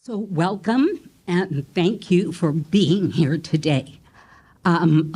So welcome and thank you for being here today. I'm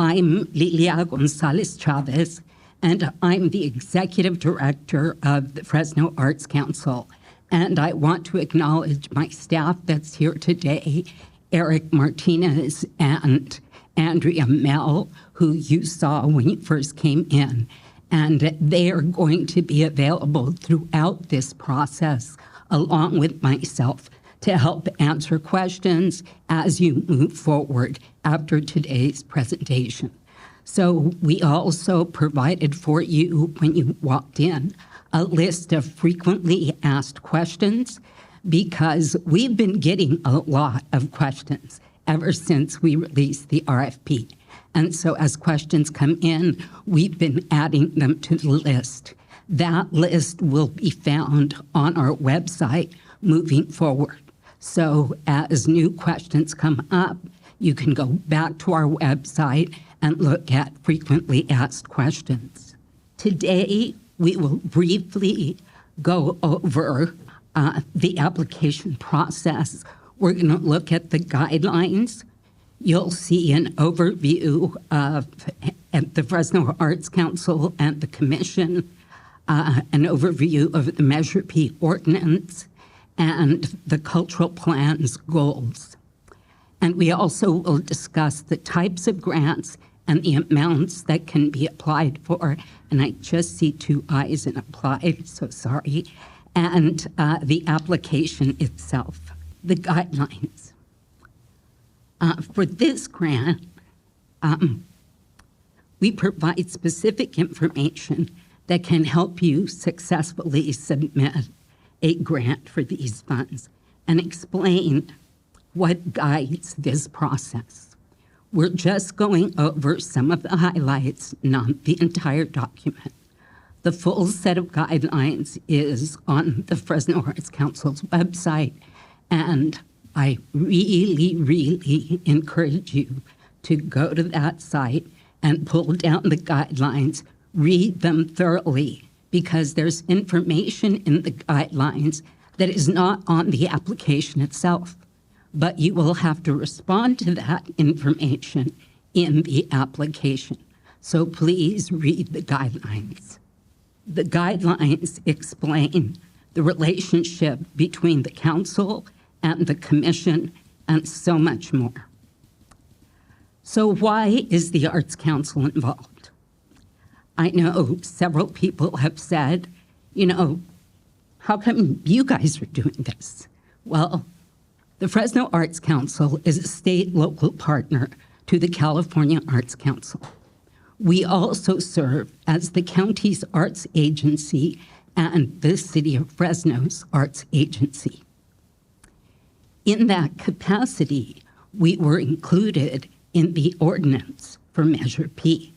Lilia Gonzalez Chavez, and I'm the Executive Director of the Fresno Arts Council. And I want to acknowledge my staff that's here today, Eric Martinez and Andrea Mell, who you saw when you first came in. And they are going to be available throughout this process, along with myself, to help answer questions as you move forward after today's presentation. So we also provided for you, when you walked in, a list of frequently asked questions, because we've been getting a lot of questions ever since we released the RFP. And so as questions come in, we've been adding them to the list. That list will be found on our website moving forward. So as new questions come up, you can go back to our website and look at frequently asked questions. Today, we will briefly go over the application process. We're going to look at the guidelines. You'll see an overview of the Fresno Arts Council and the Commission, an overview of the Measure P ordinance, and the cultural plan's goals. And we also will discuss the types of grants and the amounts that can be applied for. And I just see two eyes in applied, so sorry. And the application itself, the guidelines. For this grant, we provide specific information that can help you successfully submit a grant for these funds and explain what guides this process. We're just going over some of the highlights, not the entire document. The full set of guidelines is on the Fresno Arts Council's website, and I really, really encourage you to go to that site and pull down the guidelines, read them thoroughly, because there's information in the guidelines that is not on the application itself, but you will have to respond to that information in the application. So please read the guidelines. The guidelines explain the relationship between the council and the commission and so much more. So why is the Arts Council involved? I know several people have said, how come you guys are doing this? Well, the Fresno Arts Council is a state local partner to the California Arts Council. We also serve as the county's arts agency and the city of Fresno's arts agency. In that capacity, we were included in the ordinance for Measure P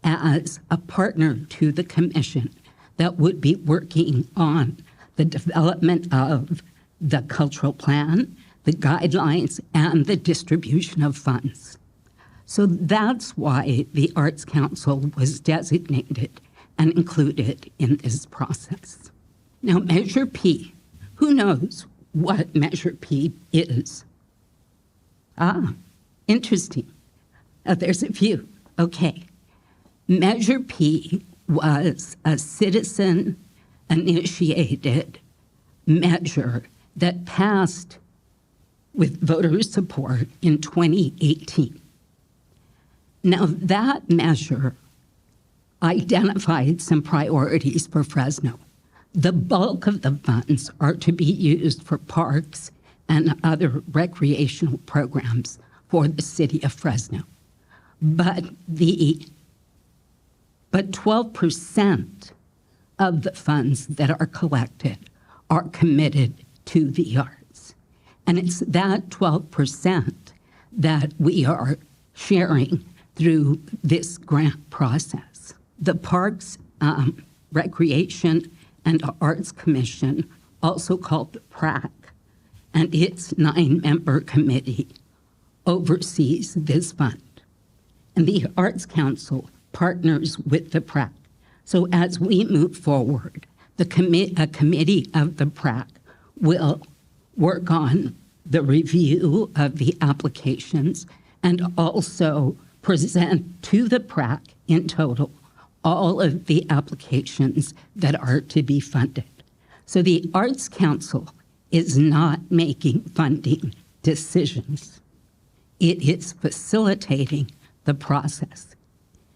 as a partner to the commission that would be working on the development of the cultural plan, the guidelines, and the distribution of funds. So that's why the Arts Council was designated and included in this process. Now, Measure P, who knows what Measure P is? Interesting. There's a few. Okay. Measure P was a citizen-initiated measure that passed with voter support in 2018. Now, that measure identified some priorities for Fresno. The bulk of the funds are to be used for parks and other recreational programs for the city of Fresno. But 12% of the funds that are collected are committed to the arts. And it's that 12% that we are sharing through this grant process. The Parks, Recreation, and Arts Commission, also called the PRAC, and its 9-member committee oversees this fund. And the Arts Council partners with the PRAC. So as we move forward, a committee of the PRAC will work on the review of the applications and also present to the PRAC in total all of the applications that are to be funded. So the Arts Council is not making funding decisions. It is facilitating the process.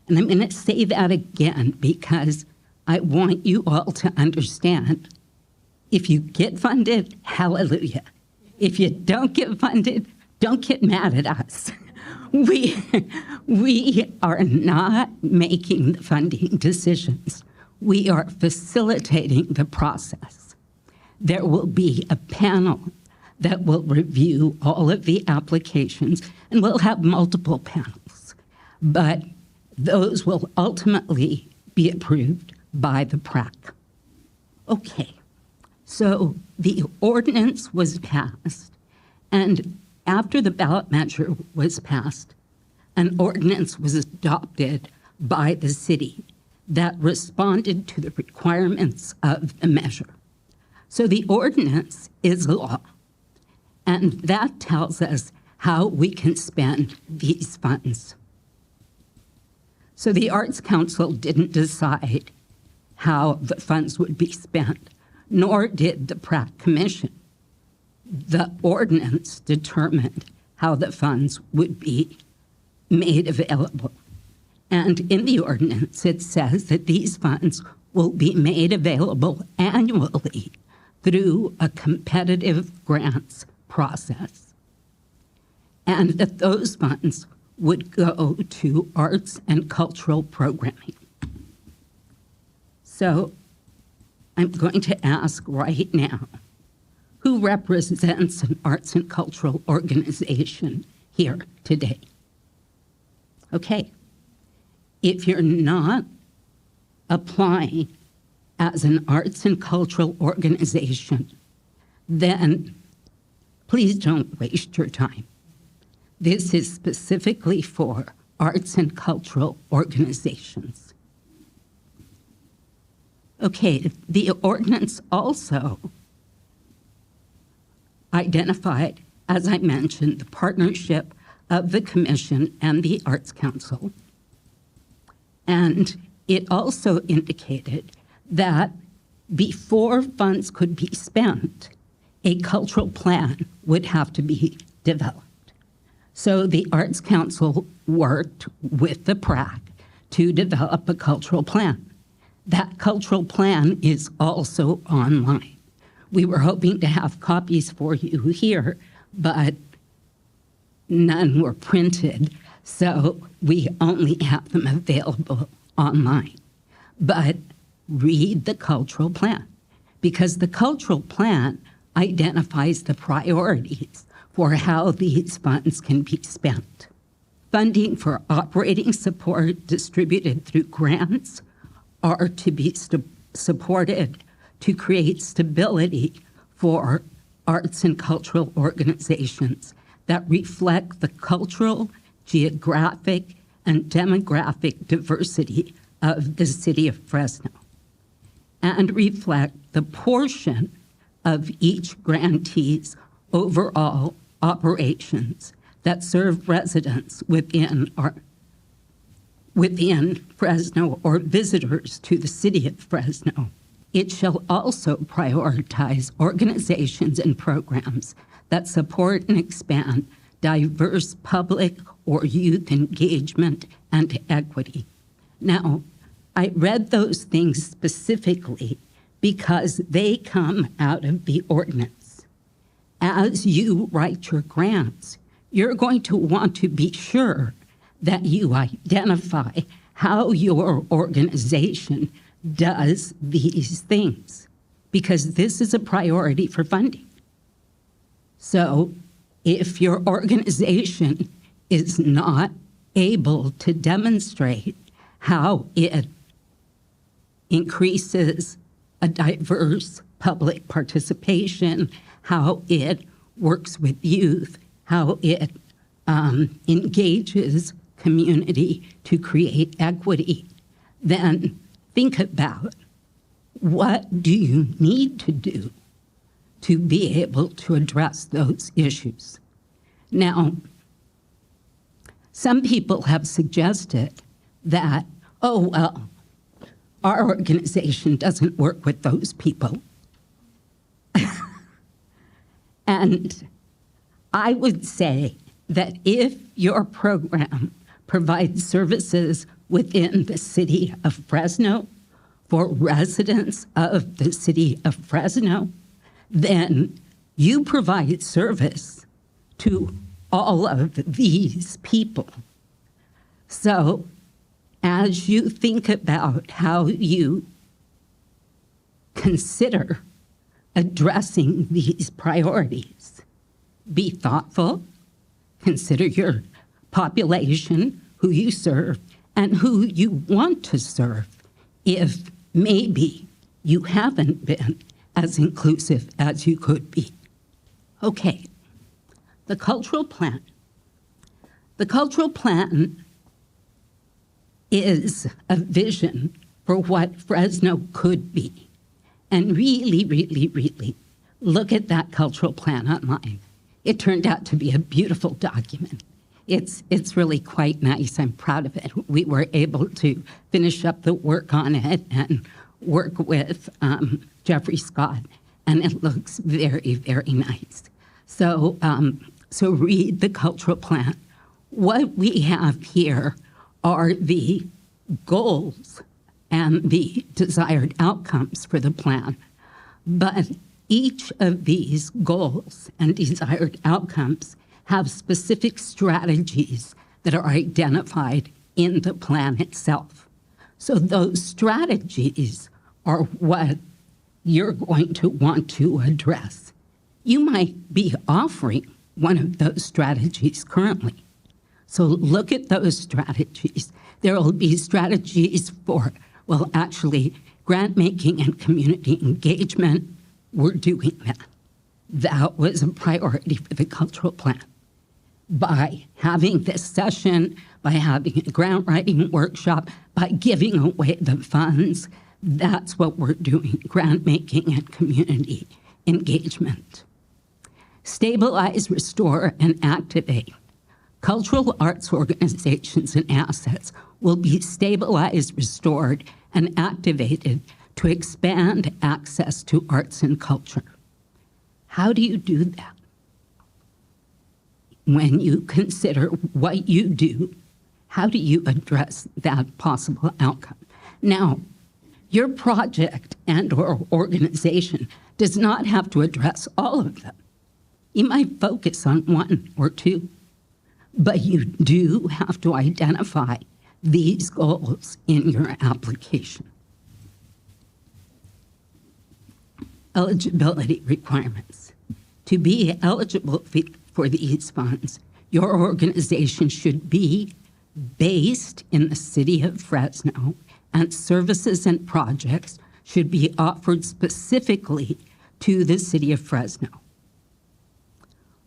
And I'm going to say that again because I want you all to understand, if you get funded, hallelujah. If you don't get funded, don't get mad at us. We are not making the funding decisions. We are facilitating the process. There will be a panel that will review all of the applications, and we'll have multiple panels, but those will ultimately be approved by the PRAC. Okay, so the ordinance was passed, and after the ballot measure was passed, an ordinance was adopted by the city that responded to the requirements of the measure. So the ordinance is law, and that tells us how we can spend these funds. So the Arts Council didn't decide how the funds would be spent, nor did the PRAC Commission. The ordinance determined how the funds would be made available. And in the ordinance, it says that these funds will be made available annually through a competitive grants process. And that those funds would go to arts and cultural programming. So I'm going to ask right now, who represents an arts and cultural organization here today? Okay, if you're not applying as an arts and cultural organization, then please don't waste your time. This is specifically for arts and cultural organizations. Okay, the ordinance also identified, as I mentioned, the partnership of the Commission and the Arts Council. And it also indicated that before funds could be spent, a cultural plan would have to be developed. So the Arts Council worked with the PRAC to develop a cultural plan. That cultural plan is also online. We were hoping to have copies for you here, but none were printed, so we only have them available online. But read the cultural plan, because the cultural plan identifies the priorities for how these funds can be spent. Funding for operating support distributed through grants are to be supported to create stability for arts and cultural organizations that reflect the cultural, geographic, and demographic diversity of the city of Fresno, and reflect the portion of each grantee's overall operations that serve residents within Fresno or visitors to the city of Fresno. It shall also prioritize organizations and programs that support and expand diverse public or youth engagement and equity. Now, I read those things specifically because they come out of the ordinance. As you write your grants, you're going to want to be sure that you identify how your organization does these things, because this is a priority for funding. So if your organization is not able to demonstrate how it increases a diverse public participation, how it works with youth, how it engages community to create equity, then think about, what do you need to do to be able to address those issues. Now, some people have suggested that, oh, well, our organization doesn't work with those people. And I would say that if your program provides services within the city of Fresno for residents of the city of Fresno, then you provide service to all of these people. So as you think about how you consider addressing these priorities, be thoughtful, consider your population, who you serve, and who you want to serve, if maybe you haven't been as inclusive as you could be. Okay, the cultural plan. The cultural plan is a vision for what Fresno could be. And really, really, really look at that cultural plan online. It turned out to be a beautiful document. It's really quite nice. I'm proud of it. We were able to finish up the work on it and work with Jeffrey Scott, and it looks very, very nice. So, so read the cultural plan. What we have here are the goals and the desired outcomes for the plan. But each of these goals and desired outcomes have specific strategies that are identified in the plan itself. So those strategies are what you're going to want to address. You might be offering one of those strategies currently. So look at those strategies. There will be strategies for, well, actually, grant making and community engagement. We're doing that. That was a priority for the cultural plan. By having this session, by having a grant writing workshop, by giving away the funds, that's what we're doing, grant making and community engagement. Stabilize, restore, and activate. Cultural arts organizations and assets will be stabilized, restored, and activated to expand access to arts and culture. How do you do that? When you consider what you do, how do you address that possible outcome? Now, your project and or organization does not have to address all of them. You might focus on one or two, but you do have to identify these goals in your application. Eligibility requirements. To be eligible for these funds, your organization should be based in the city of Fresno, and services and projects should be offered specifically to the city of Fresno.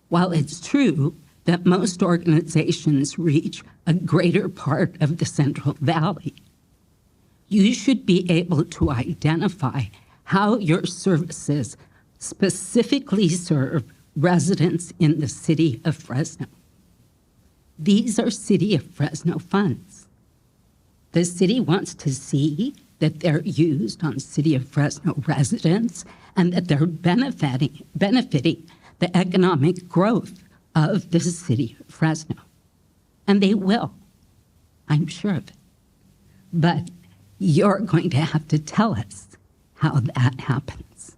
While it's true that most organizations reach a greater part of the Central Valley, you should be able to identify how your services specifically serve residents in the city of Fresno. These are City of Fresno funds. The city wants to see that they're used on City of Fresno residents and that they're benefiting the economic growth of the city of Fresno. And they will, I'm sure of it. But you're going to have to tell us how that happens.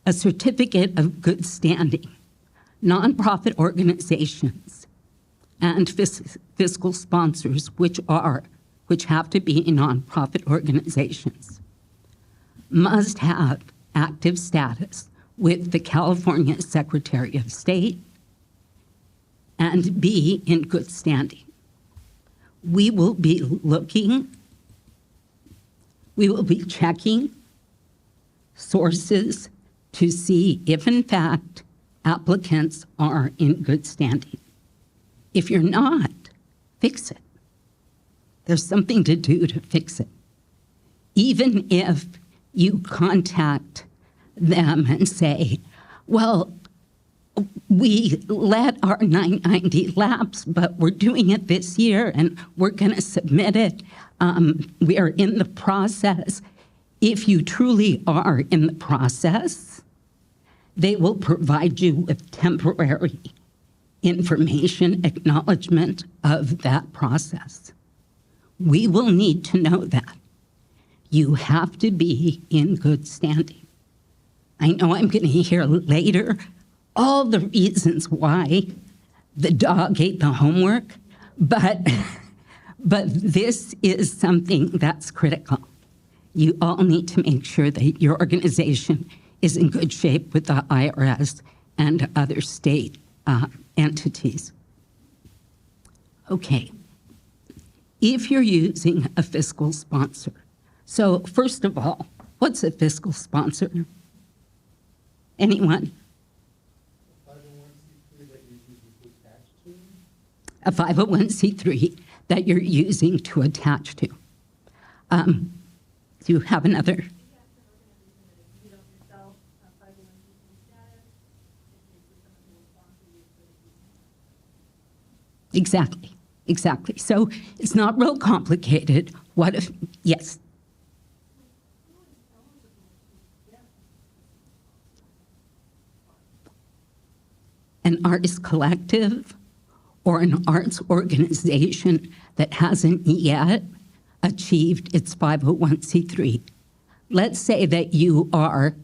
A certificate of good standing. Nonprofit organizations and fiscal sponsors, which have to be nonprofit organizations, must have active status with the California Secretary of State and be in good standing. We will be checking sources to see if, in fact, applicants are in good standing. If you're not, fix it. There's something to do to fix it. Even if you contact them and say, well, we let our 990 lapse, but we're doing it this year and we're going to submit it. We are in the process. If you truly are in the process, they will provide you with temporary information acknowledgement of that process. We will need to know that. You have to be in good standing. I know I'm going to hear later all the reasons why the dog ate the homework, but this is something that's critical. You all need to make sure that your organization is in good shape with the IRS and other state entities. Okay, if you're using a fiscal sponsor, so first of all, what's a fiscal sponsor? Anyone? A 501c3 that you're using to attach to. Do you have another? Exactly, exactly. So it's not real complicated. What if, yes? An artist collective or an arts organization that hasn't yet achieved its 501c3. Let's say that you are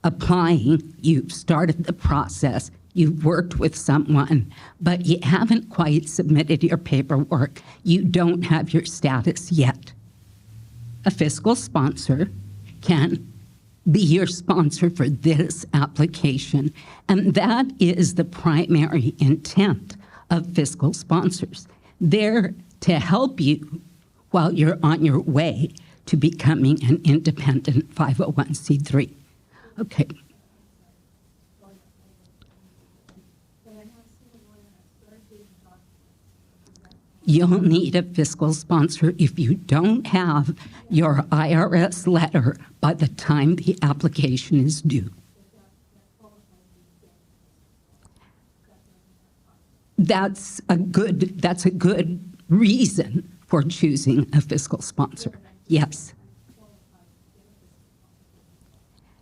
applying, you've started the process, you've worked with someone, but you haven't quite submitted your paperwork. You don't have your status yet. A fiscal sponsor can be your sponsor for this application, and that is the primary intent of fiscal sponsors. They're to help you while you're on your way to becoming an independent 501c3. Okay. You'll need a fiscal sponsor if you don't have your IRS letter by the time the application is due. That's a good reason for choosing a fiscal sponsor. Yes.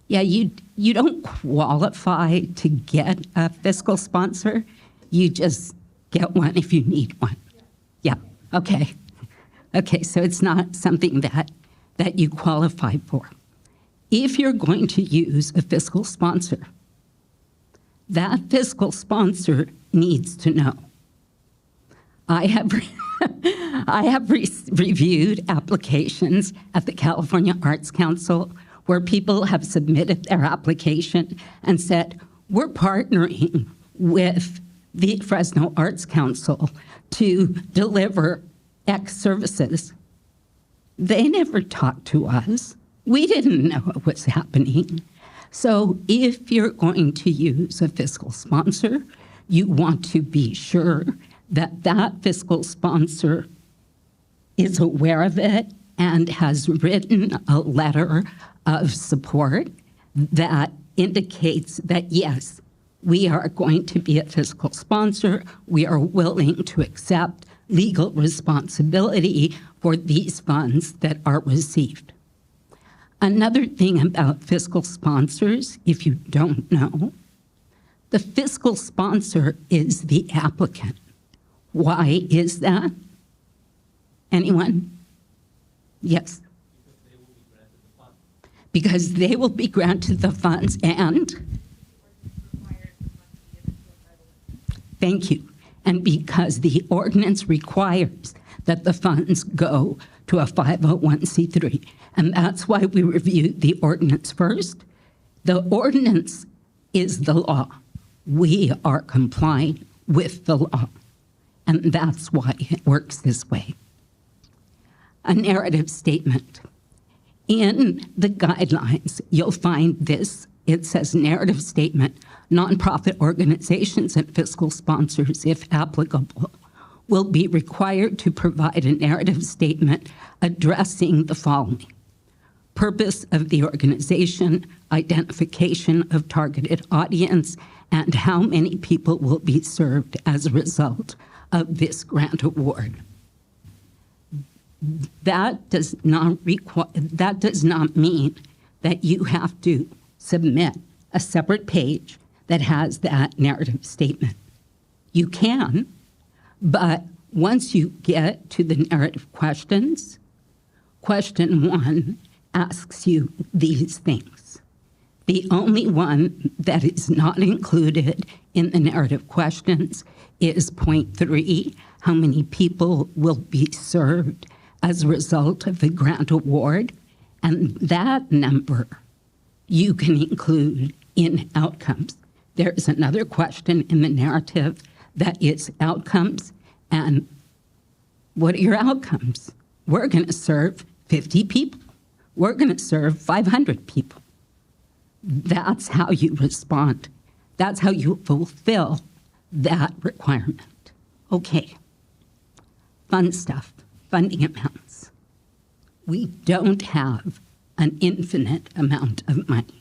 Yeah, you don't qualify to get a fiscal sponsor. You just get one if you need one. Yeah, okay. Okay, so it's not something that you qualify for. If you're going to use a fiscal sponsor, that fiscal sponsor needs to know. I have reviewed applications at the California Arts Council where people have submitted their application and said, we're partnering with the Fresno Arts Council to deliver X services. They never talked to us. We didn't know what was happening. So if you're going to use a fiscal sponsor, you want to be sure that that fiscal sponsor is aware of it and has written a letter of support that indicates that, yes, we are going to be a fiscal sponsor. We are willing to accept legal responsibility for these funds that are received. Another thing about fiscal sponsors, if you don't know, the fiscal sponsor is the applicant. Why is that? Anyone? Yes. Because they will be granted the funds and? Thank you. And because the ordinance requires that the funds go to a 501c3. And that's why we reviewed the ordinance first. The ordinance is the law. We are complying with the law. And that's why it works this way. A narrative statement. In the guidelines, you'll find this. It says narrative statement, nonprofit organizations and fiscal sponsors, if applicable, will be required to provide a narrative statement addressing the following: purpose of the organization, identification of targeted audience, and how many people will be served as a result of this grant award. That does not mean that you have to submit a separate page that has that narrative statement. You can, but once you get to the narrative questions, question 1 asks you these things. The only one that is not included in the narrative questions is point 3, how many people will be served as a result of the grant award, and that number you can include in outcomes. There's another question in the narrative that is outcomes, and what are your outcomes? We're going to serve 50 people. We're going to serve 500 people. That's how you respond. That's how you fulfill that requirement. Okay, fun stuff, funding amounts. We don't have an infinite amount of money.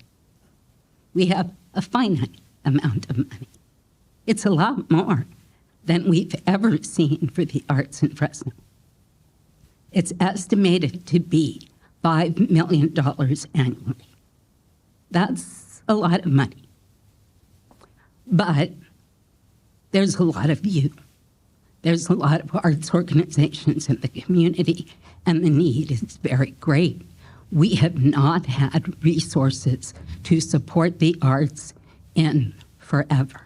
We have a finite amount of money. It's a lot more than we've ever seen for the arts in Fresno. It's estimated to be $5 million annually. That's a lot of money. But there's a lot of you. There's a lot of arts organizations in the community, and the need is very great. We have not had resources to support the arts in forever.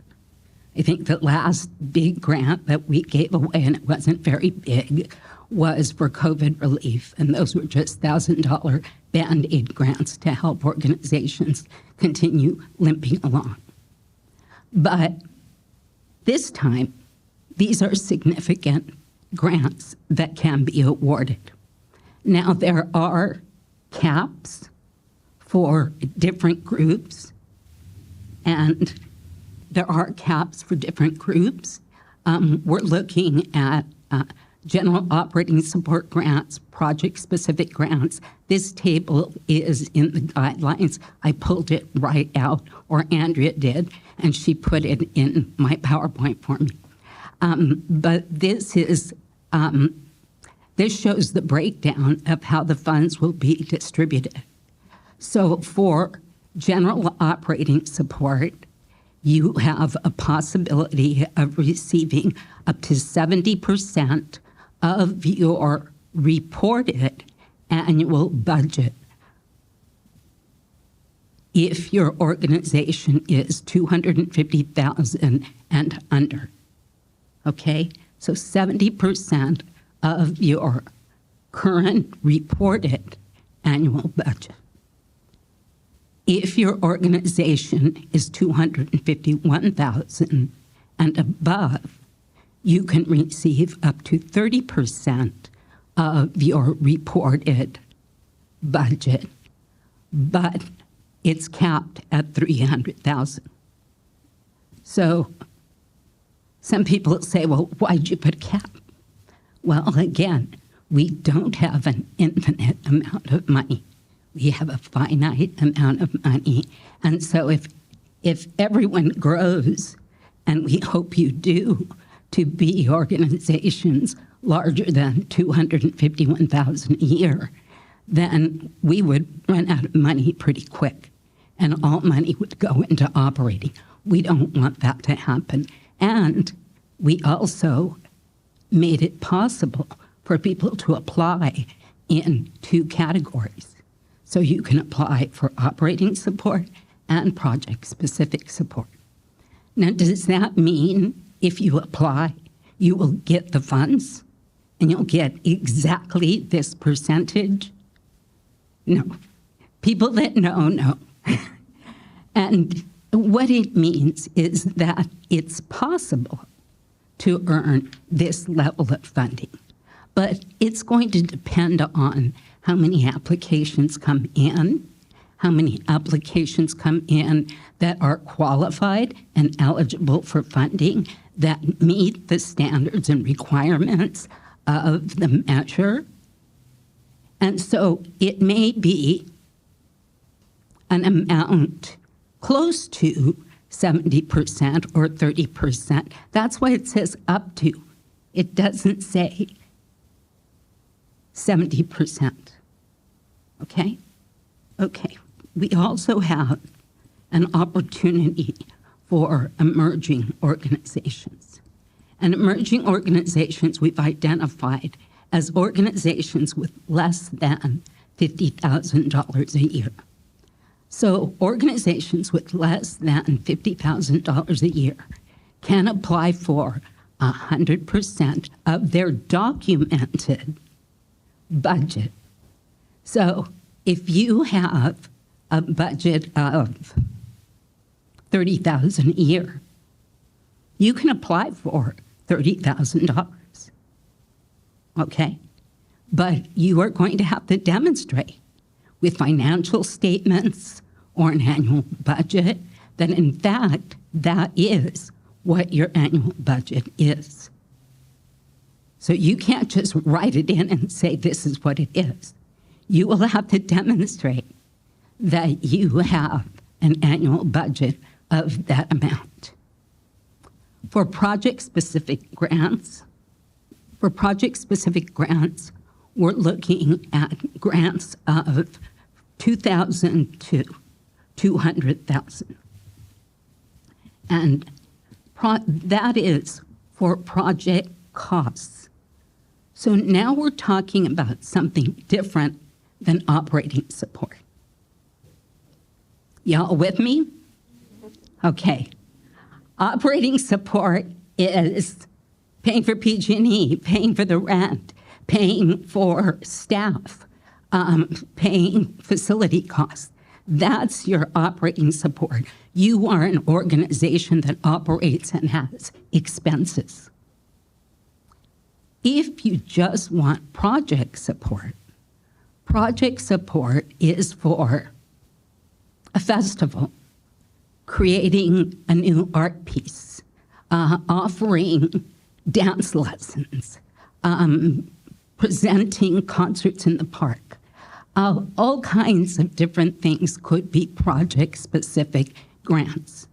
I think the last big grant that we gave away, and it wasn't very big, was for COVID relief, and those were just $1,000 Band-Aid grants to help organizations continue limping along. But this time, these are significant grants that can be awarded. Now, there are caps for different groups, and there are caps for different groups. We're looking at general operating support grants, project-specific grants. This table is in the guidelines. I pulled it right out, or Andrea did, and she put it in my PowerPoint for me. But this is this shows the breakdown of how the funds will be distributed. So for general operating support, you have a possibility of receiving up to 70% of your reported annual budget if your organization is 250,000 and under. Okay, so 70% of your current reported annual budget. If your organization is 251,000 and above, you can receive up to 30% of your reported budget, but it's capped at 300,000. So some people say, well, why'd you put a cap? Well, again, we don't have an infinite amount of money. We have a finite amount of money. And so if everyone grows, and we hope you do, to be organizations larger than 251,000 a year, then we would run out of money pretty quick, and all money would go into operating. We don't want that to happen. And we also made it possible for people to apply in 2 categories. So you can apply for operating support and project-specific support. Now, does that mean if you apply, you will get the funds and you'll get exactly this percentage? No. People that know. And what it means is that it's possible to earn this level of funding, but it's going to depend on how many applications come in, how many applications come in that are qualified and eligible for funding that meet the standards and requirements of the measure. And so it may be an amount close to 70% or 30%. That's why it says up to. It doesn't say 70%. Okay? Okay. We also have an opportunity for emerging organizations. And emerging organizations we've identified as organizations with less than $50,000 a year. So organizations with less than $50,000 a year can apply for 100% of their documented budget. So if you have a budget of $30,000 a year, you can apply for $30,000. Okay? But you are going to have to demonstrate with financial statements or an annual budget that in fact that is what your annual budget is. So you can't just write it in and say this is what it is. You will have to demonstrate that you have an annual budget of that amount. For project-specific grants, we're looking at grants of $2,000 to $200,000. And that is for project costs. So now we're talking about something different than operating support. Y'all with me? Okay. Operating support is paying for PG&E, paying for the rent, paying for staff, paying facility costs. That's your operating support. You are an organization that operates and has expenses. If you just want project support is for a festival, creating a new art piece, offering dance lessons, presenting concerts in the park. All kinds of different things could be project-specific grants.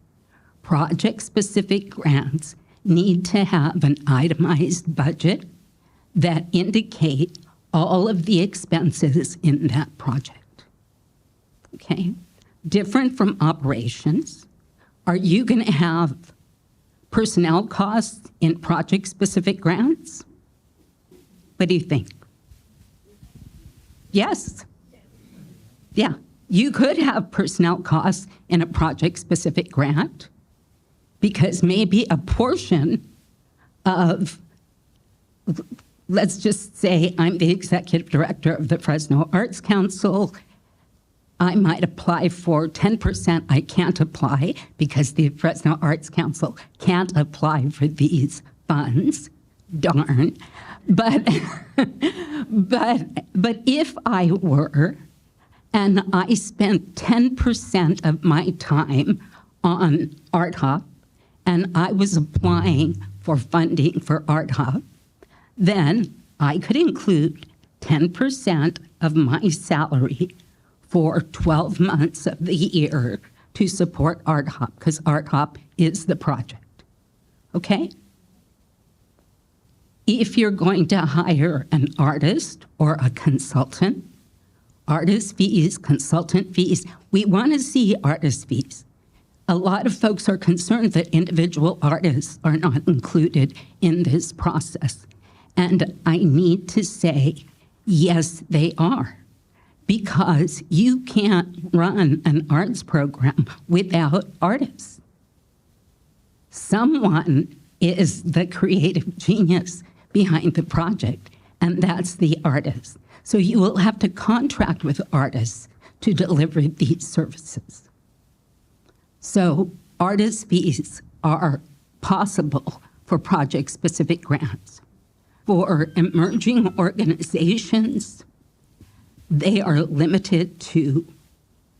Project-specific grants need to have an itemized budget that indicate all of the expenses in that project. Okay? Different from operations. Are you going to have personnel costs in project-specific grants? What do you think? Yes. Yeah, you could have personnel costs in a project-specific grant because maybe a portion of, let's just say I'm the executive director of the Fresno Arts Council. I might apply for 10%. I can't apply because the Fresno Arts Council can't apply for these funds. Darn. But if I were, and I spent 10% of my time on Art Hop, and I was applying for funding for Art Hop, then I could include 10% of my salary for 12 months of the year to support Art Hop, because Art Hop is the project. Okay? If you're going to hire an artist or a consultant, artist fees, consultant fees, we want to see artist fees. A lot of folks are concerned that individual artists are not included in this process. And I need to say, yes, they are. Because you can't run an arts program without artists. Someone is the creative genius behind the project, and that's the artist. So you will have to contract with artists to deliver these services. So artist fees are possible for project-specific grants. For emerging organizations, they are limited to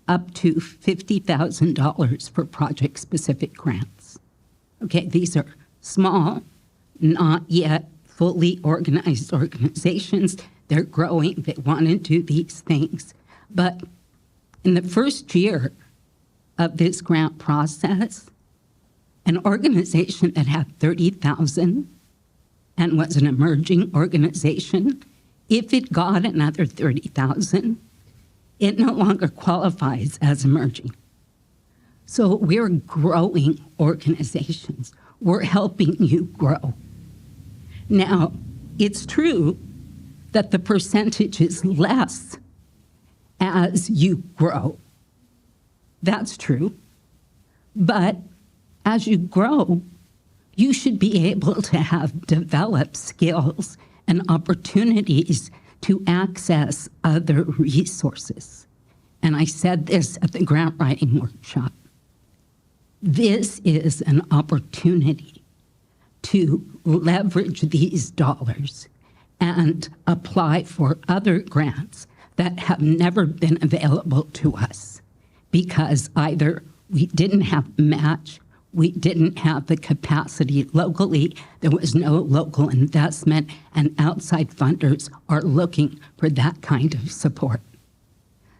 up to $50,000 for project-specific grants. Okay, these are small, not yet fully organized organizations. They're growing, they want to do these things. But In the first year of this grant process, an organization that had 30,000 and was an emerging organization, if it got another 30,000, it no longer qualifies as emerging. So we're growing organizations. We're helping you grow. Now, it's true that the percentage is less as you grow. That's true. But as you grow, you should be able to have developed skills and opportunities to access other resources. And I said this at the grant writing workshop. This is an opportunity to leverage these dollars and apply for other grants that have never been available to us because either we didn't have match, we didn't have the capacity locally, there was no local investment, and outside funders are looking for that kind of support.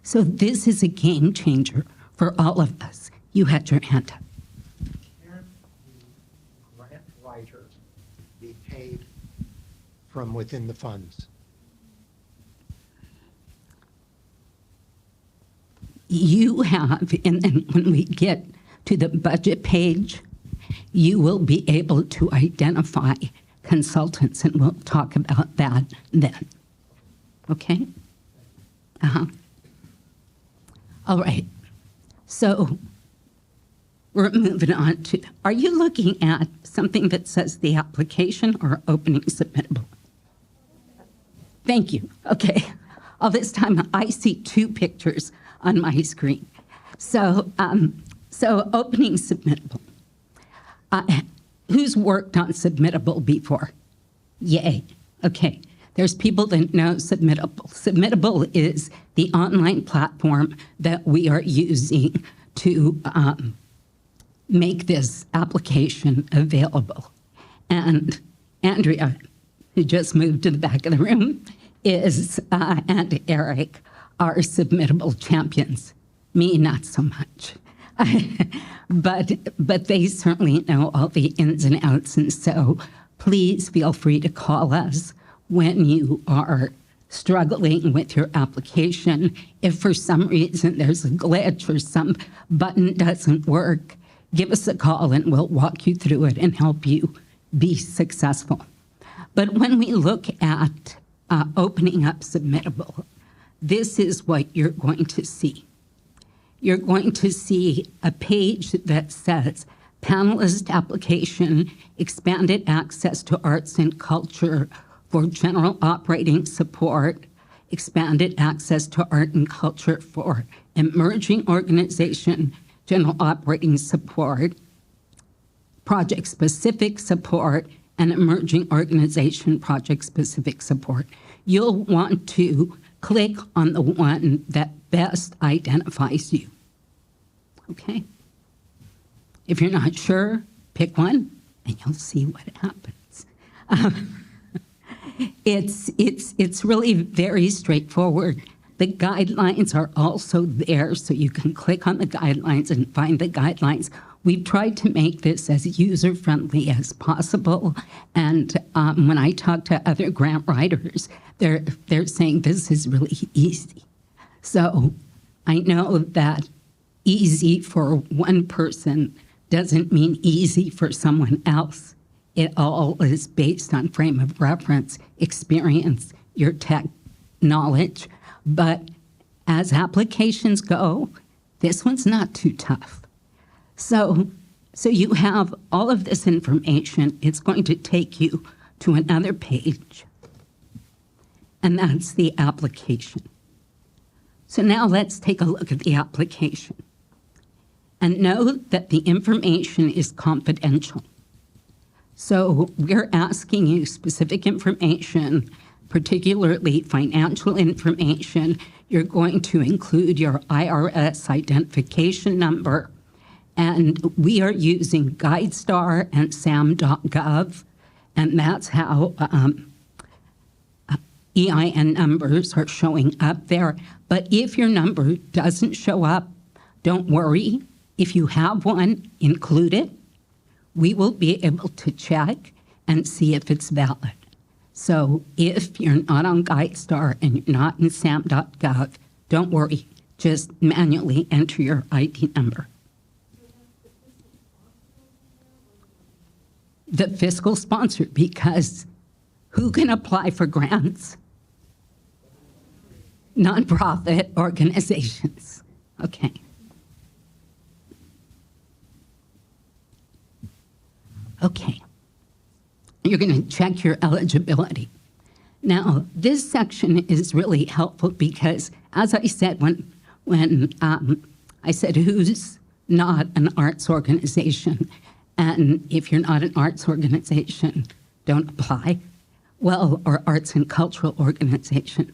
So this is a game changer for all of us. You had your hand up. Can the grant writer be paid from within the funds? You have, and then when we get to the budget page, you will be able to identify consultants, and we'll talk about that then. Okay? All right. So we're moving on to, are you looking at something that says the application or opening submittable? Thank you. Okay. All this time, I see two pictures on my screen. So opening submittable. Who's worked on submittable before? Yay. Okay. There's people that know submittable. Submittable is the online platform that we are using to make this application available. And Andrea, who just moved to the back of the room, is, and Eric, are submittable champions. Me, not so much. But they certainly know all the ins and outs, and so please feel free to call us when you are struggling with your application. If for some reason there's a glitch or some button doesn't work, give us a call and we'll walk you through it and help you be successful. But when we look at opening up submittable, this is what you're going to see. You're going to see a page that says panelist application, expanded access to arts and culture for general operating support, expanded access to art and culture for emerging organization, general operating support, project-specific support, and emerging organization project-specific support. You'll want to click on the one that best identifies you, okay? If you're not sure, pick one and you'll see what happens. It's really very straightforward. The guidelines are also there, so you can click on the guidelines and find the guidelines. We've tried to make this as user-friendly as possible, and when I talk to other grant writers, they're saying this is really easy. So I know that easy for one person doesn't mean easy for someone else. It all is based on frame of reference, experience, your tech knowledge. But as applications go, this one's not too tough. So you have all of this information. It's going to take you to another page, and that's the application. So now let's take a look at the application. And note that the information is confidential. So we're asking you specific information, particularly financial information. You're going to include your IRS identification number, and we are using GuideStar and SAM.gov, and that's how EIN numbers are showing up there. But if your number doesn't show up, don't worry. If you have one, include it. We will be able to check and see if it's valid. So if you're not on GuideStar and you're not in sam.gov, don't worry. Just manually enter your ID number. The fiscal sponsor, because who can apply for grants? Nonprofit organizations. Okay. Okay. You're going to check your eligibility. Now, this section is really helpful because, as I said, when I said who's not an arts organization, and if you're not an arts organization, don't apply. Well, or arts and cultural organization.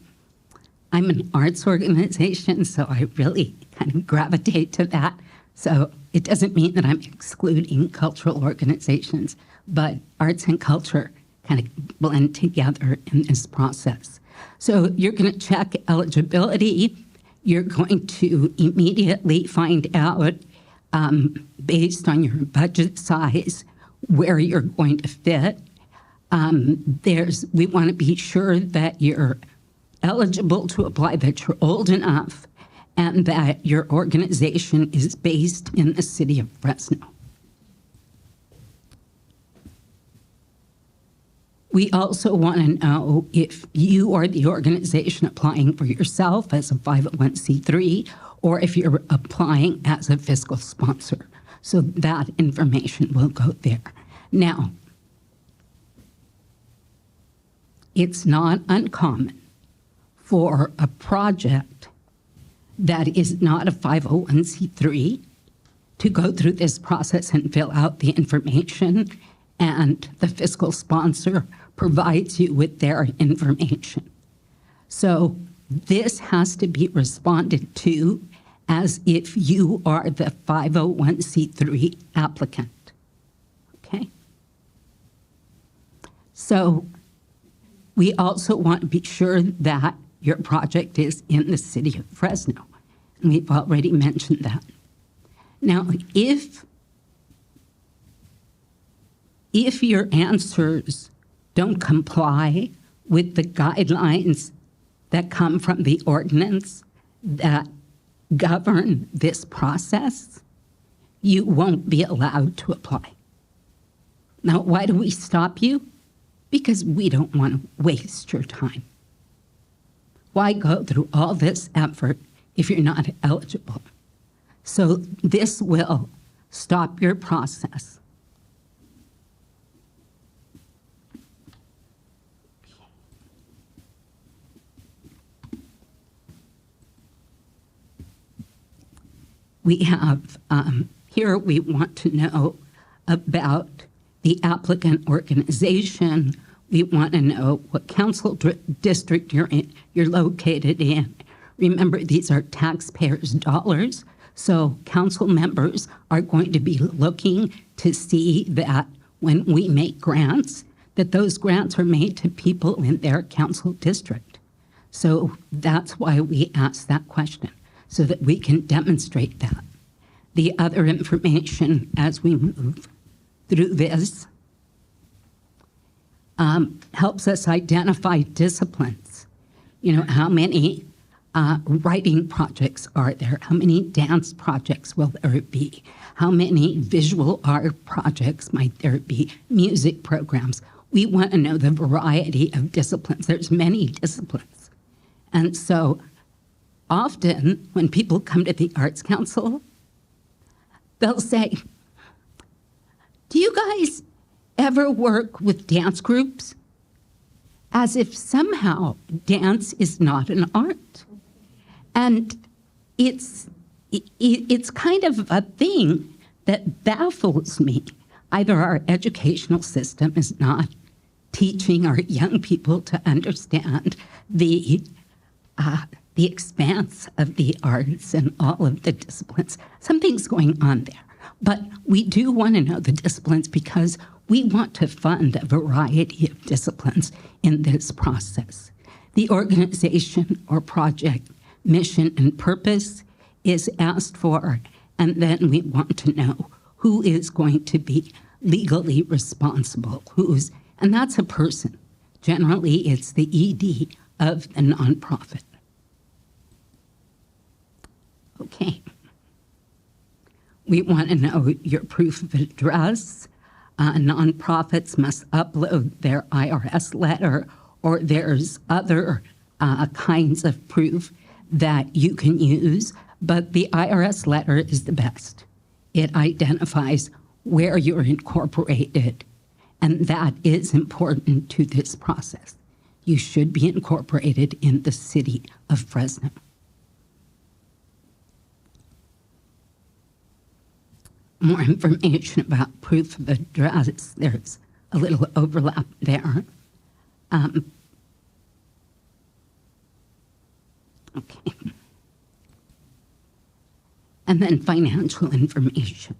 I'm an arts organization, so I really kind of gravitate to that. So it doesn't mean that I'm excluding cultural organizations, but arts and culture kind of blend together in this process. So you're going to check eligibility. You're going to immediately find out, based on your budget size, where you're going to fit. We want to be sure that you're eligible to apply, that you're old enough, and that your organization is based in the city of Fresno. We also want to know if you are the organization applying for yourself as a 501c3 or if you're applying as a fiscal sponsor. So that information will go there. Now, it's not uncommon for a project that is not a 501c3 to go through this process and fill out the information, and the fiscal sponsor provides you with their information. So this has to be responded to as if you are the 501c3 applicant, okay? So we also want to be sure that your project is in the city of Fresno, and we've already mentioned that. Now, if your answers don't comply with the guidelines that come from the ordinance that govern this process, you won't be allowed to apply. Now, why do we stop you? Because we don't want to waste your time. Why go through all this effort if you're not eligible? So this will stop your process. We have, here we want to know about the applicant organization. We want to know what council district you're located in. Remember, these are taxpayers' dollars, so council members are going to be looking to see that when we make grants, that those grants are made to people in their council district. So that's why we ask that question, so that we can demonstrate that. The other information as we move through this helps us identify disciplines. You know, how many writing projects are there? How many dance projects will there be? How many visual art projects might there be? Music programs. We want to know the variety of disciplines. There's many disciplines. And so often when people come to the Arts Council, they'll say, do you guys ever work with dance groups? As if somehow dance is not an art. And it's kind of a thing that baffles me. Either our educational system is not teaching our young people to understand the expanse of the arts and all of the disciplines. Something's going on there. But we do want to know the disciplines because we want to fund a variety of disciplines in this process. The organization or project mission and purpose is asked for, and then we want to know who is going to be legally responsible, and that's a person. Generally, it's the ED of the nonprofit. Okay. We want to know your proof of address. Nonprofits must upload their IRS letter, or there's other kinds of proof that you can use, but the IRS letter is the best. It identifies where you're incorporated, and that is important to this process. You should be incorporated in the city of Fresno. More information about proof of address. There's a little overlap there. Okay. And then financial information.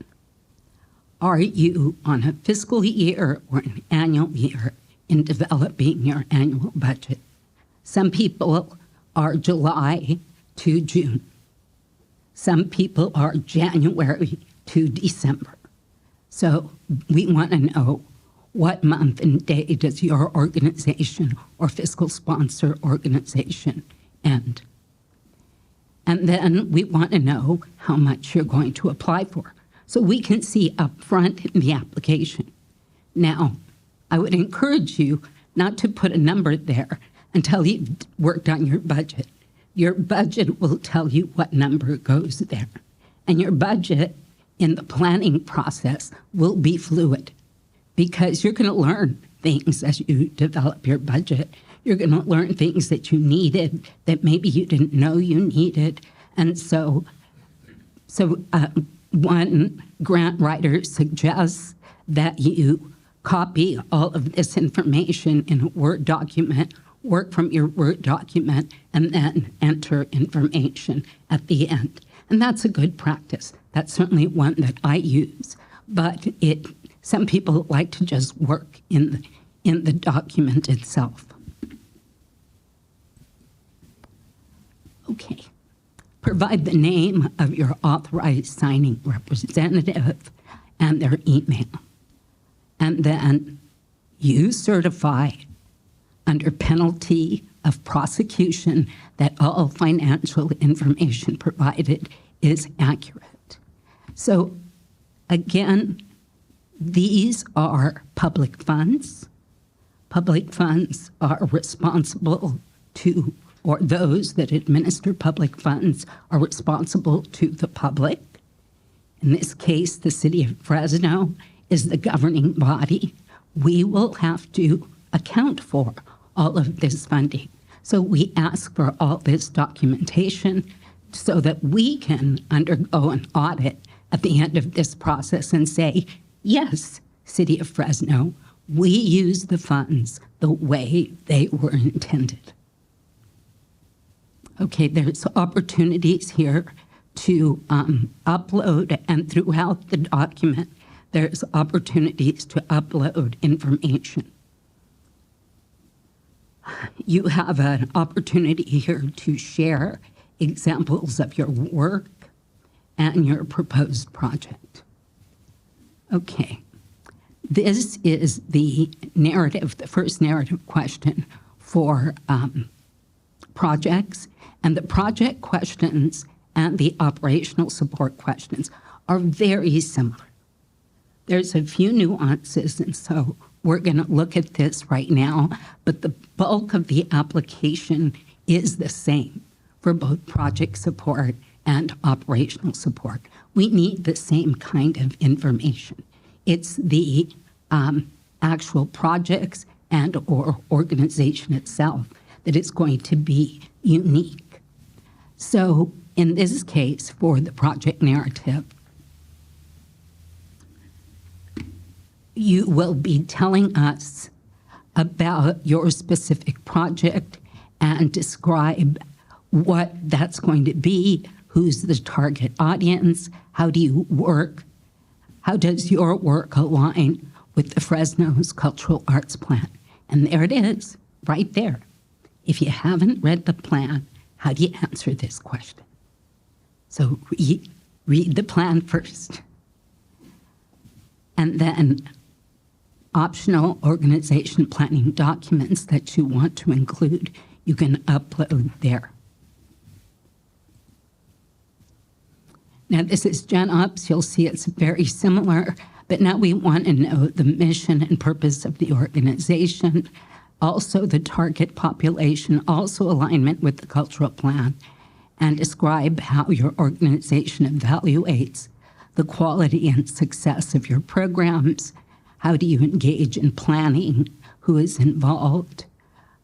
Are you on a fiscal year or an annual year in developing your annual budget? Some people are July to June. Some people are January to December. So we want to know what month and day does your organization or fiscal sponsor organization end. And then we want to know how much you're going to apply for, so we can see up front in the application. Now, I would encourage you not to put a number there until you've worked on your budget. Your budget will tell you what number goes there. And your budget in the planning process will be fluid, because you're going to learn things as you develop your budget. You're going to learn things that you needed that maybe you didn't know you needed. And so one grant writer suggests that you copy all of this information in a Word document, work from your Word document, and then enter information at the end. And that's a good practice. That's certainly one that I use. But some people like to just work in the document itself. Okay. Provide the name of your authorized signing representative and their email. And then you certify under penalty of prosecution that all financial information provided is accurate. So again, these are public funds. Public funds are responsible to, or those that administer public funds are responsible to the public. In this case, the city of Fresno is the governing body. We will have to account for all of this funding. So we ask for all this documentation so that we can undergo an audit at the end of this process and say, yes, City of Fresno, we use the funds the way they were intended. Okay, there's opportunities here to upload, and throughout the document, there's opportunities to upload information. You have an opportunity here to share examples of your work and your proposed project. Okay, this is the narrative, the first narrative question for projects, and the project questions and the operational support questions are very similar. There's a few nuances, and so we're going to look at this right now, but the bulk of the application is the same for both project support and operational support. We need the same kind of information. It's the actual projects and or organization itself that is going to be unique. So in this case, for the project narrative, you will be telling us about your specific project and describe what that's going to be, who's the target audience, how do you work, how does your work align with the Fresno's Cultural Arts Plan? And there it is, right there. If you haven't read the plan, how do you answer this question? So read the plan first. And then optional organization planning documents that you want to include, you can upload there. Now, this is Gen Ops. You'll see it's very similar, but now we want to know the mission and purpose of the organization, also the target population, also alignment with the cultural plan, and describe how your organization evaluates the quality and success of your programs. How do you engage in planning? Who is involved?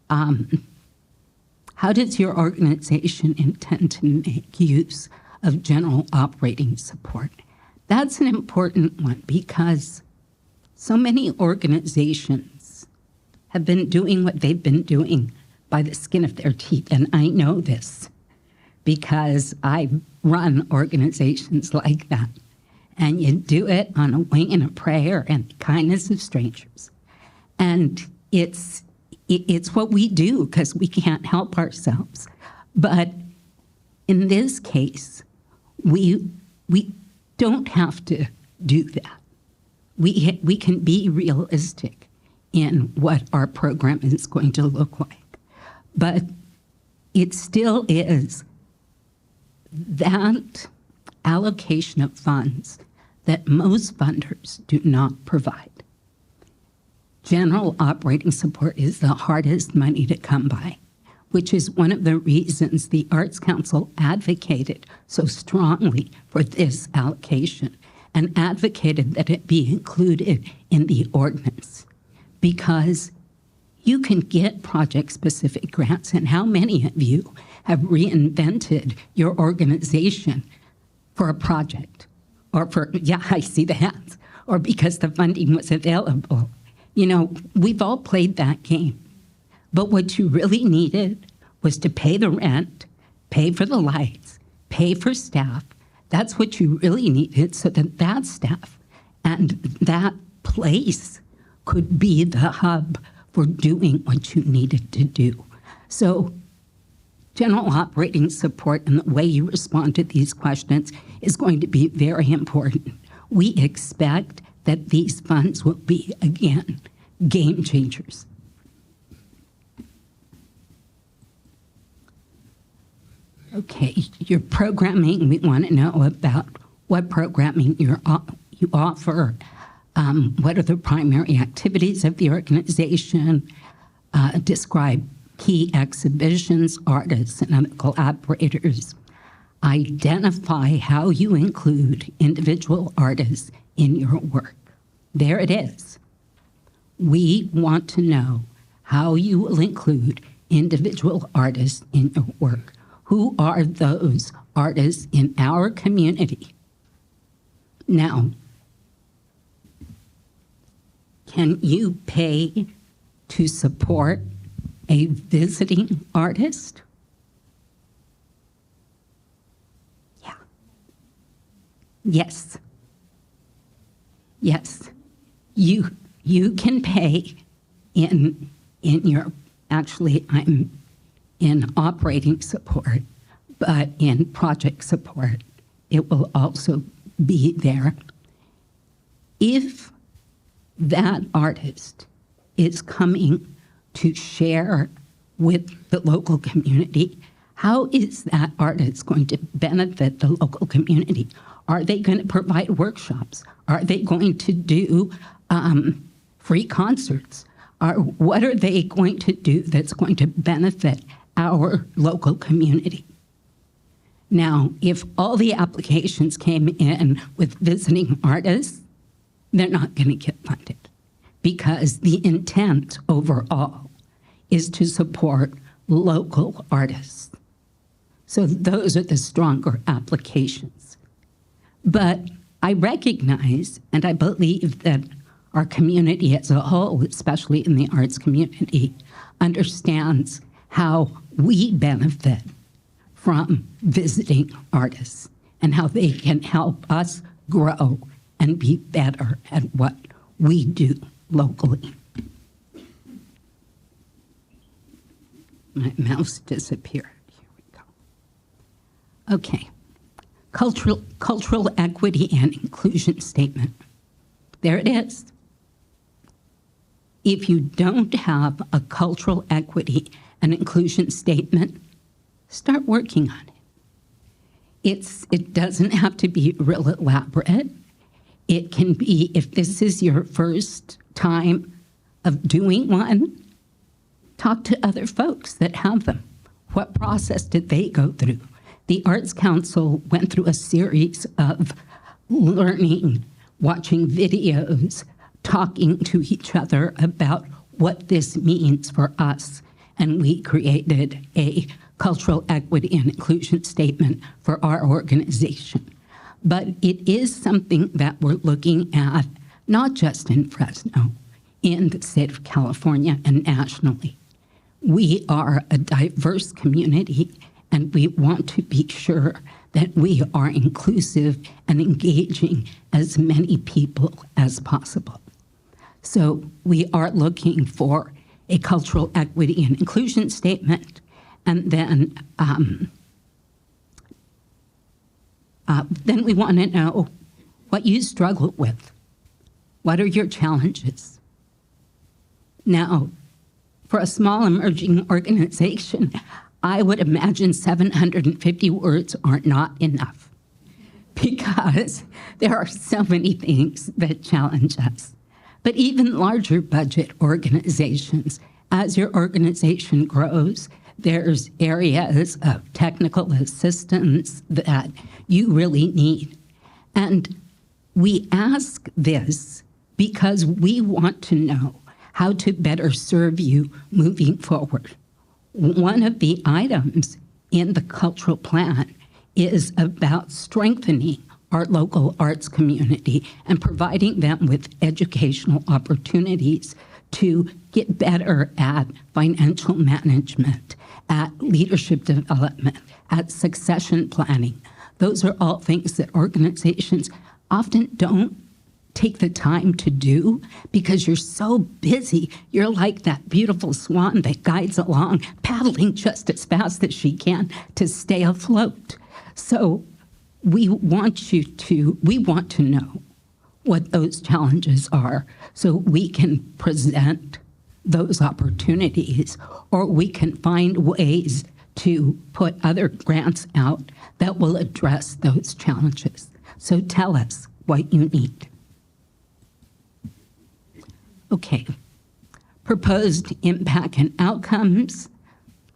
How does your organization intend to make use of general operating support? That's an important one because so many organizations have been doing what they've been doing by the skin of their teeth. And I know this because I've run organizations like that. And you do it on a wing and a prayer and the kindness of strangers. And it's what we do because we can't help ourselves. But in this case, we don't have to do that. We can be realistic in what our program is going to look like. But it still is that allocation of funds that most funders do not provide. General operating support is the hardest money to come by, which is one of the reasons the Arts Council advocated so strongly for this allocation and advocated that it be included in the ordinance, because you can get project-specific grants. And how many of you have reinvented your organization for a project? Or for, yeah, I see the hands, or because the funding was available. You know, we've all played that game. But what you really needed was to pay the rent, pay for the lights, pay for staff. That's what you really needed so that that staff and that place could be the hub for doing what you needed to do. So general operating support and the way you respond to these questions is going to be very important. We expect that these funds will be, again, game changers. Okay, your programming, we want to know about what programming you offer, what are the primary activities of the organization, describe key exhibitions, artists, and other collaborators. Identify how you include individual artists in your work. There it is. We want to know how you will include individual artists in your work. Who are those artists in our community? Now, can you pay to support a visiting artist? Yeah. Yes. Yes. You can pay in your, actually I'm in operating support, but in project support, it will also be there. If that artist is coming to share with the local community, how is that artist going to benefit the local community? Are they going to provide workshops? Are they going to do free concerts? What are they going to do that's going to benefit our local community? Now, if all the applications came in with visiting artists, they're not going to get funded because the intent overall is to support local artists. So those are the stronger applications. But I recognize, and I believe that our community as a whole, especially in the arts community, understands how we benefit from visiting artists and how they can help us grow and be better at what we do locally. My mouse disappeared. Here we go. Okay. Cultural equity and inclusion statement. There it is. If you don't have a cultural equity and inclusion statement, start working on it. It doesn't have to be real elaborate. It can be, if this is your first time of doing one, talk to other folks that have them. What process did they go through? The Arts Council went through a series of learning, watching videos, talking to each other about what this means for us. And we created a cultural equity and inclusion statement for our organization. But it is something that we're looking at, not just in Fresno, in the state of California and nationally. We are a diverse community, and we want to be sure that we are inclusive and engaging as many people as possible. So we are looking for a cultural equity and inclusion statement, and then we want to know what you struggle with. What are your challenges? Now, for a small emerging organization, I would imagine 750 words are not enough because there are so many things that challenge us. But even larger budget organizations, as your organization grows, there's areas of technical assistance that you really need. And we ask this because we want to know how to better serve you moving forward. One of the items in the cultural plan is about strengthening our local arts community and providing them with educational opportunities to get better at financial management, at leadership development, at succession planning. Those are all things that organizations often don't take the time to do because you're so busy. You're like that beautiful swan that guides along, paddling just as fast as she can to stay afloat. So we want to know what those challenges are so we can present those opportunities, or we can find ways to put other grants out that will address those challenges. So tell us what you need. Okay, proposed impact and outcomes.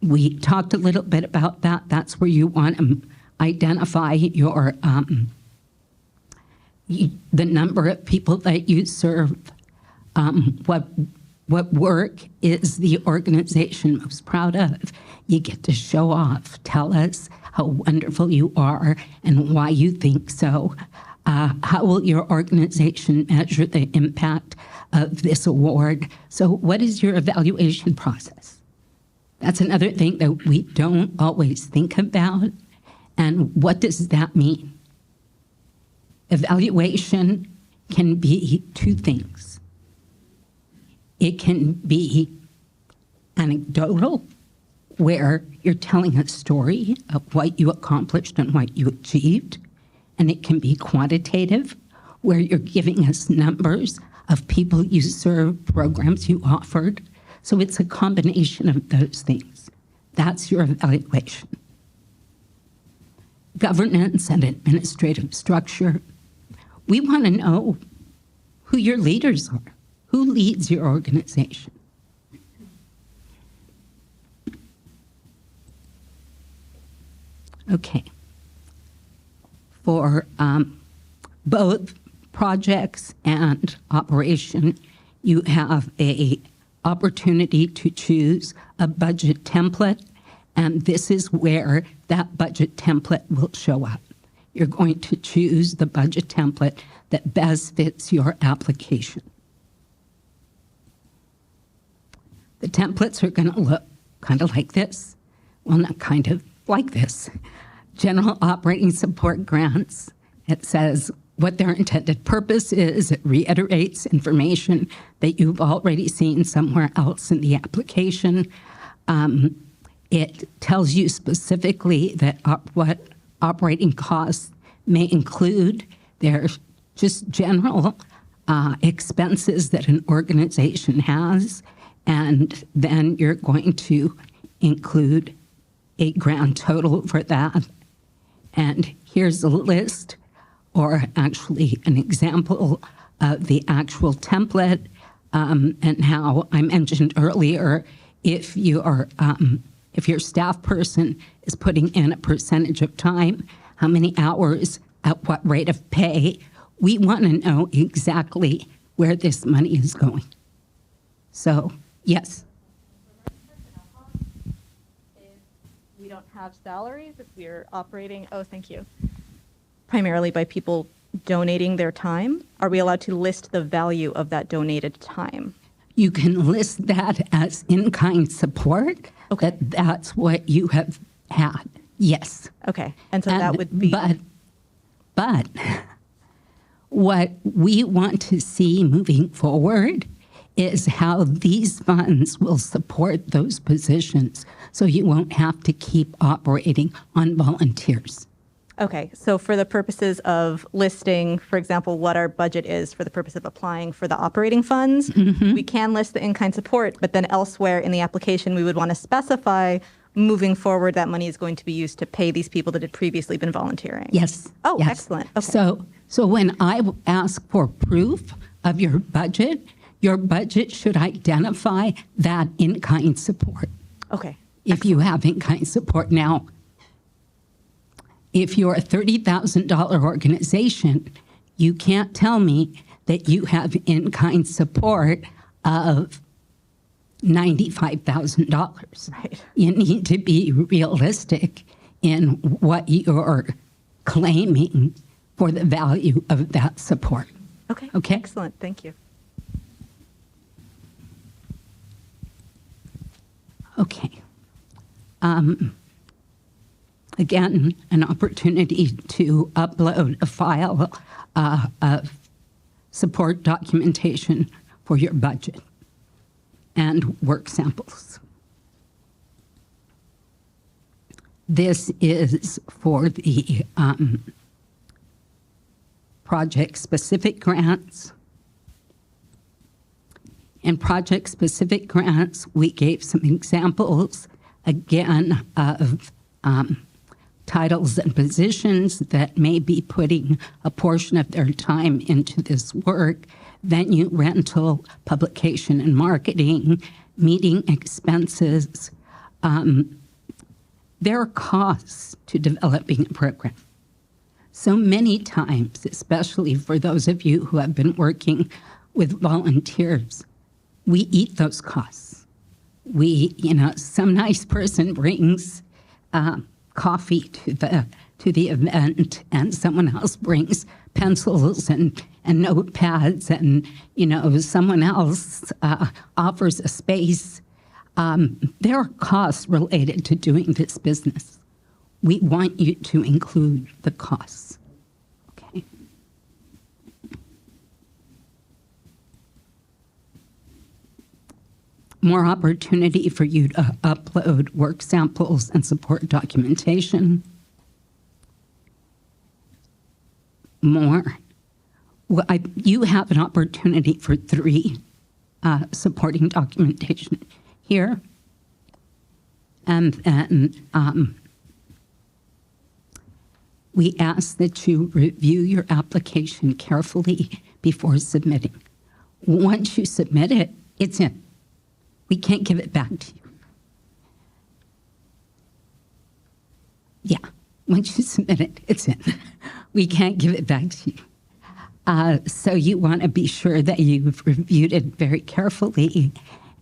We talked a little bit about that. That's where you want to identify your the number of people that you serve. What work is the organization most proud of? You get to show off. Tell us how wonderful you are and why you think so. How will your organization measure the impact of this award? So what is your evaluation process? That's another thing that we don't always think about. And what does that mean? Evaluation can be two things. It can be anecdotal, where you're telling a story of what you accomplished and what you achieved. And it can be quantitative, where you're giving us numbers of people you served, programs you offered. So it's a combination of those things. That's your evaluation. Governance and administrative structure. We want to know who your leaders are. Who leads your organization? Okay. For both projects and operation, you have an opportunity to choose a budget template, and this is where that budget template will show up. You're going to choose the budget template that best fits your application. The templates are going to look kind of like this. Well, not kind of, like this. General operating support grants. It says what their intended purpose is. It reiterates information that you've already seen somewhere else in the application. it tells you specifically that what operating costs may include. There's just general expenses that an organization has, and then you're going to include a grand total for that. And here's a list, or actually an example of the actual template, and how I mentioned earlier, if your staff person is putting in a percentage of time, how many hours, at what rate of pay, we want to know exactly where this money is going. So, yes. If we don't have salaries, if we're operating, thank you, primarily by people donating their time, are we allowed to list the value of that donated time? You can list that as in-kind support. Okay. That's what you have had, yes. Okay, and so that would be... But what we want to see moving forward is how these funds will support those positions, so you won't have to keep operating on volunteers. Okay, so for the purposes of listing, for example, what our budget is for the purpose of applying for the operating funds, we can list the in-kind support, but then elsewhere in the application, we would want to specify moving forward that money is going to be used to pay these people that had previously been volunteering. Yes. Oh, yes. excellent. Okay. So when I ask for proof of your budget should identify that in-kind support. Okay. If you have in-kind support. Now, if you're a $30,000 organization, you can't tell me that you have in-kind support of $95,000. Right. You need to be realistic in what you're claiming for the value of that support. Okay. Okay? Excellent. Thank you. Okay. Again, an opportunity to upload a file of support documentation for your budget and work samples. This is for the project-specific grants. In project-specific grants, we gave some examples, again, of titles and positions that may be putting a portion of their time into this work: venue rental, publication and marketing, meeting expenses. There are costs to developing a program. So many times, especially for those of you who have been working with volunteers, we eat those costs. Some nice person brings coffee to the event, and someone else brings pencils and notepads, and someone else offers a space. There are costs related to doing this business. We want you to include the costs. Okay. More opportunity for you to upload work samples and support documentation. More. Well, you have an opportunity for 3 supporting documentation here. And then we ask that you review your application carefully before submitting. Once you submit it, it's in. We can't give it back to you. Yeah, once you submit it, it's in. We can't give it back to you. So you want to be sure that you've reviewed it very carefully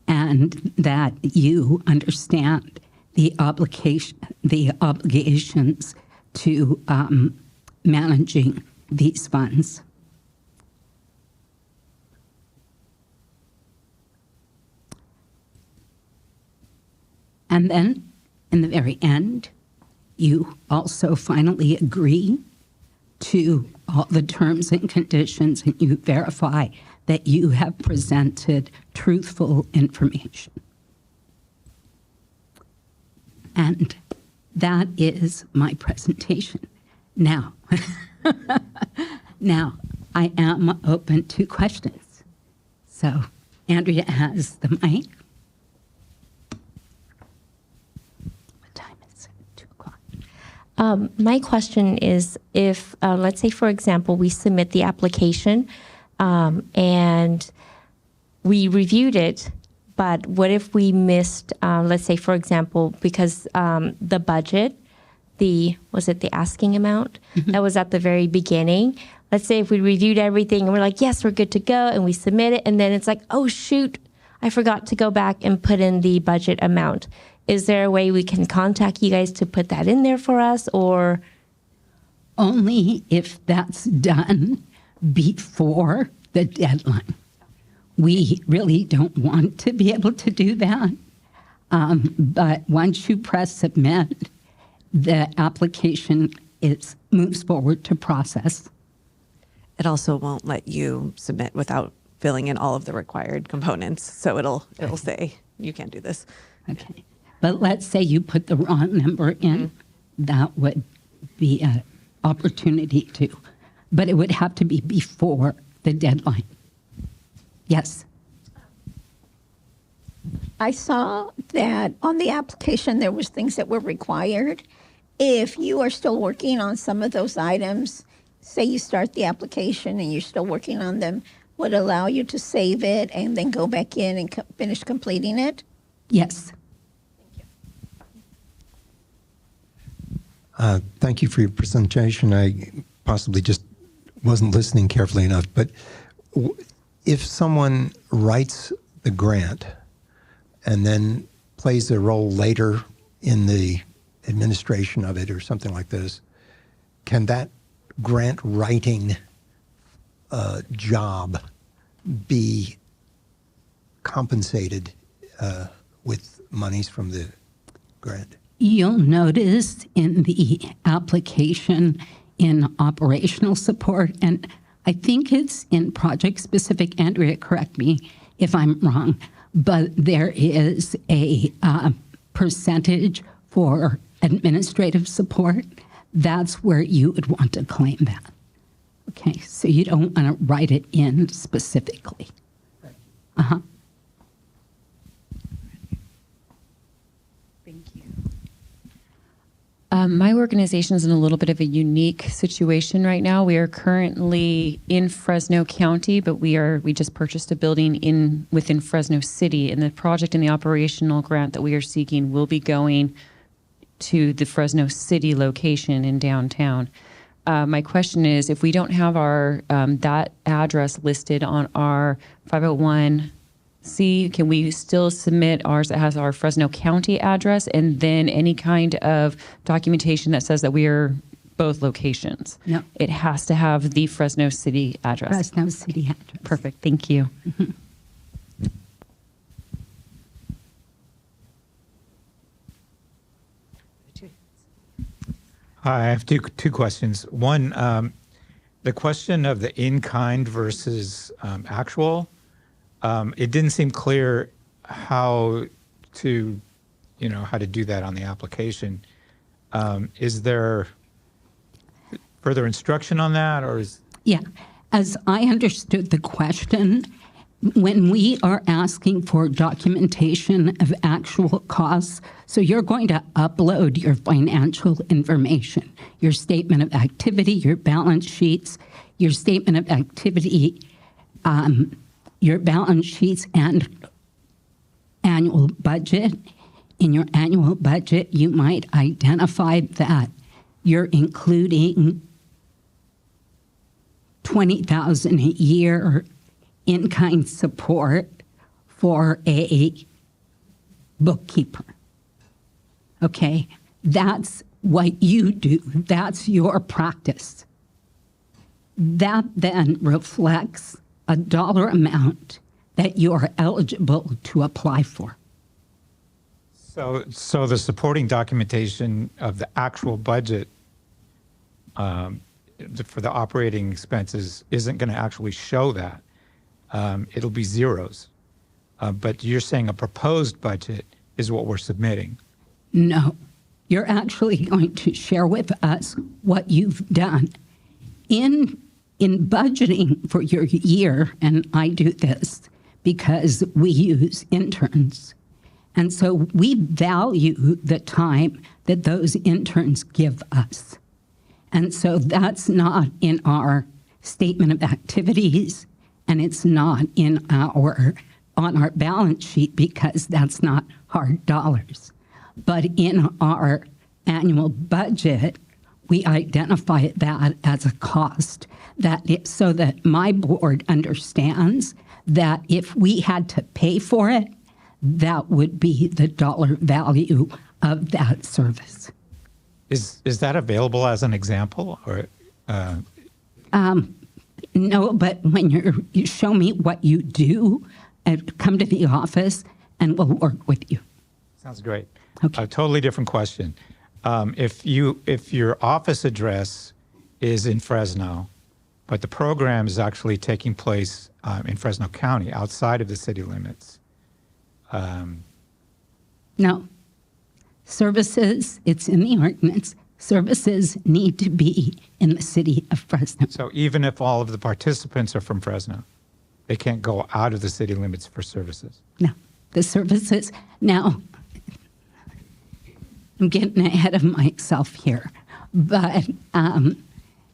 and that you understand the obligations to managing these funds. And then, in the very end, you also finally agree to all the terms and conditions, and you verify that you have presented truthful information. And that is my presentation. Now, now I am open to questions. So Andrea has the mic. What time is it? 2 o'clock. My question is if, let's say, for example, we submit the application and we reviewed it, but what if we missed, let's say, for example, because the budget, was it the asking amount? That was at the very beginning. Let's say if we reviewed everything and we're like, yes, we're good to go, and we submit it, and then it's like, oh, shoot, I forgot to go back and put in the budget amount. Is there a way we can contact you guys to put that in there for us, or? Only if that's done before the deadline. We really don't want to be able to do that. But once you press submit, the application moves forward to process. It also won't let you submit without filling in all of the required components. So it'll say, you can't do this. Okay. But let's say you put the wrong number in, that would be an opportunity to. But it would have to be before the deadline. Yes. I saw that on the application there was things that were required. If you are still working on some of those items, say you start the application and you're still working on them, would allow you to save it and then go back in and finish completing it? Yes. Thank you for your presentation. I possibly just wasn't listening carefully enough, but if someone writes the grant and then plays a role later in the administration of it or something like this, can that grant writing job be compensated with monies from the grant? You'll notice in the application in operational support, and I think it's in project specific, Andrea, correct me if I'm wrong, but there is a percentage for administrative support. That's where you would want to claim that. Okay, so you don't want to write it in specifically. Uh-huh. My organization is in a little bit of a unique situation right now. We are currently in Fresno County, but we just purchased a building within Fresno City, and the project and the operational grant that we are seeking will be going to the Fresno City location in downtown. My question is, if we don't have our that address listed on our 501C, can we still submit ours that has our Fresno County address and then any kind of documentation that says that we are both locations? No. It has to have the Fresno City address. Fresno City address. Perfect. Thank you. Hi, I have two questions. One, the question of the in-kind versus actual, it didn't seem clear how to do that on the application. Is there further instruction on that, or is? Yeah, as I understood the question, when we are asking for documentation of actual costs, so you're going to upload your financial information, your statement of activity, your balance sheets, your statement of activity, your balance sheets and annual budget. In your annual budget, you might identify that you're including $20,000 a year in-kind support for a bookkeeper. Okay, that's what you do. That's your practice. That then reflects a dollar amount that you are eligible to apply for. So the supporting documentation of the actual budget for the operating expenses isn't going to actually show that. It'll be zeros. But you're saying a proposed budget is what we're submitting. No, you're actually going to share with us what you've done. In budgeting for your year, and I do this because we use interns, and so we value the time that those interns give us. And so that's not in our statement of activities, and it's not on our balance sheet because that's not hard dollars. But in our annual budget, we identify that as a cost so that my board understands that if we had to pay for it, that would be the dollar value of that service. Is that available as an example, or? No, but when you show me what you do, come to the office and we'll work with you. Sounds great. Okay. A totally different question. If your office address is in Fresno, but the program is actually taking place in Fresno County, outside of the city limits. No. Services, it's in the ordinance, services need to be in the city of Fresno. So even if all of the participants are from Fresno, they can't go out of the city limits for services? No. The services, now, I'm getting ahead of myself here, but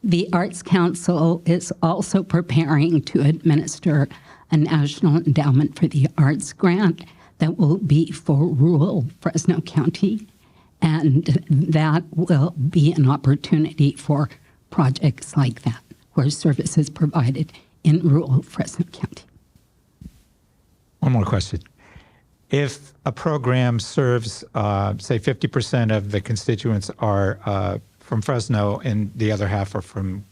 the Arts Council is also preparing to administer a National Endowment for the Arts grant that will be for rural Fresno County, and that will be an opportunity for projects like that, where services provided in rural Fresno County. One more question. If a program serves, say, 50% of the constituents are from Fresno and the other half are from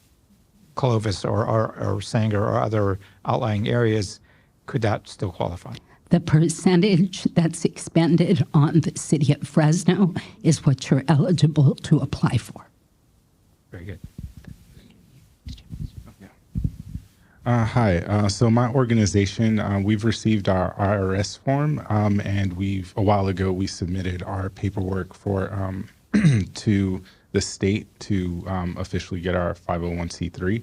Clovis or Sanger or other outlying areas, could that still qualify? The percentage that's expended on the city of Fresno is what you're eligible to apply for. Very good. Hi. So my organization, we've received our IRS form, and a while ago we submitted our paperwork for to the state to officially get our 501c3.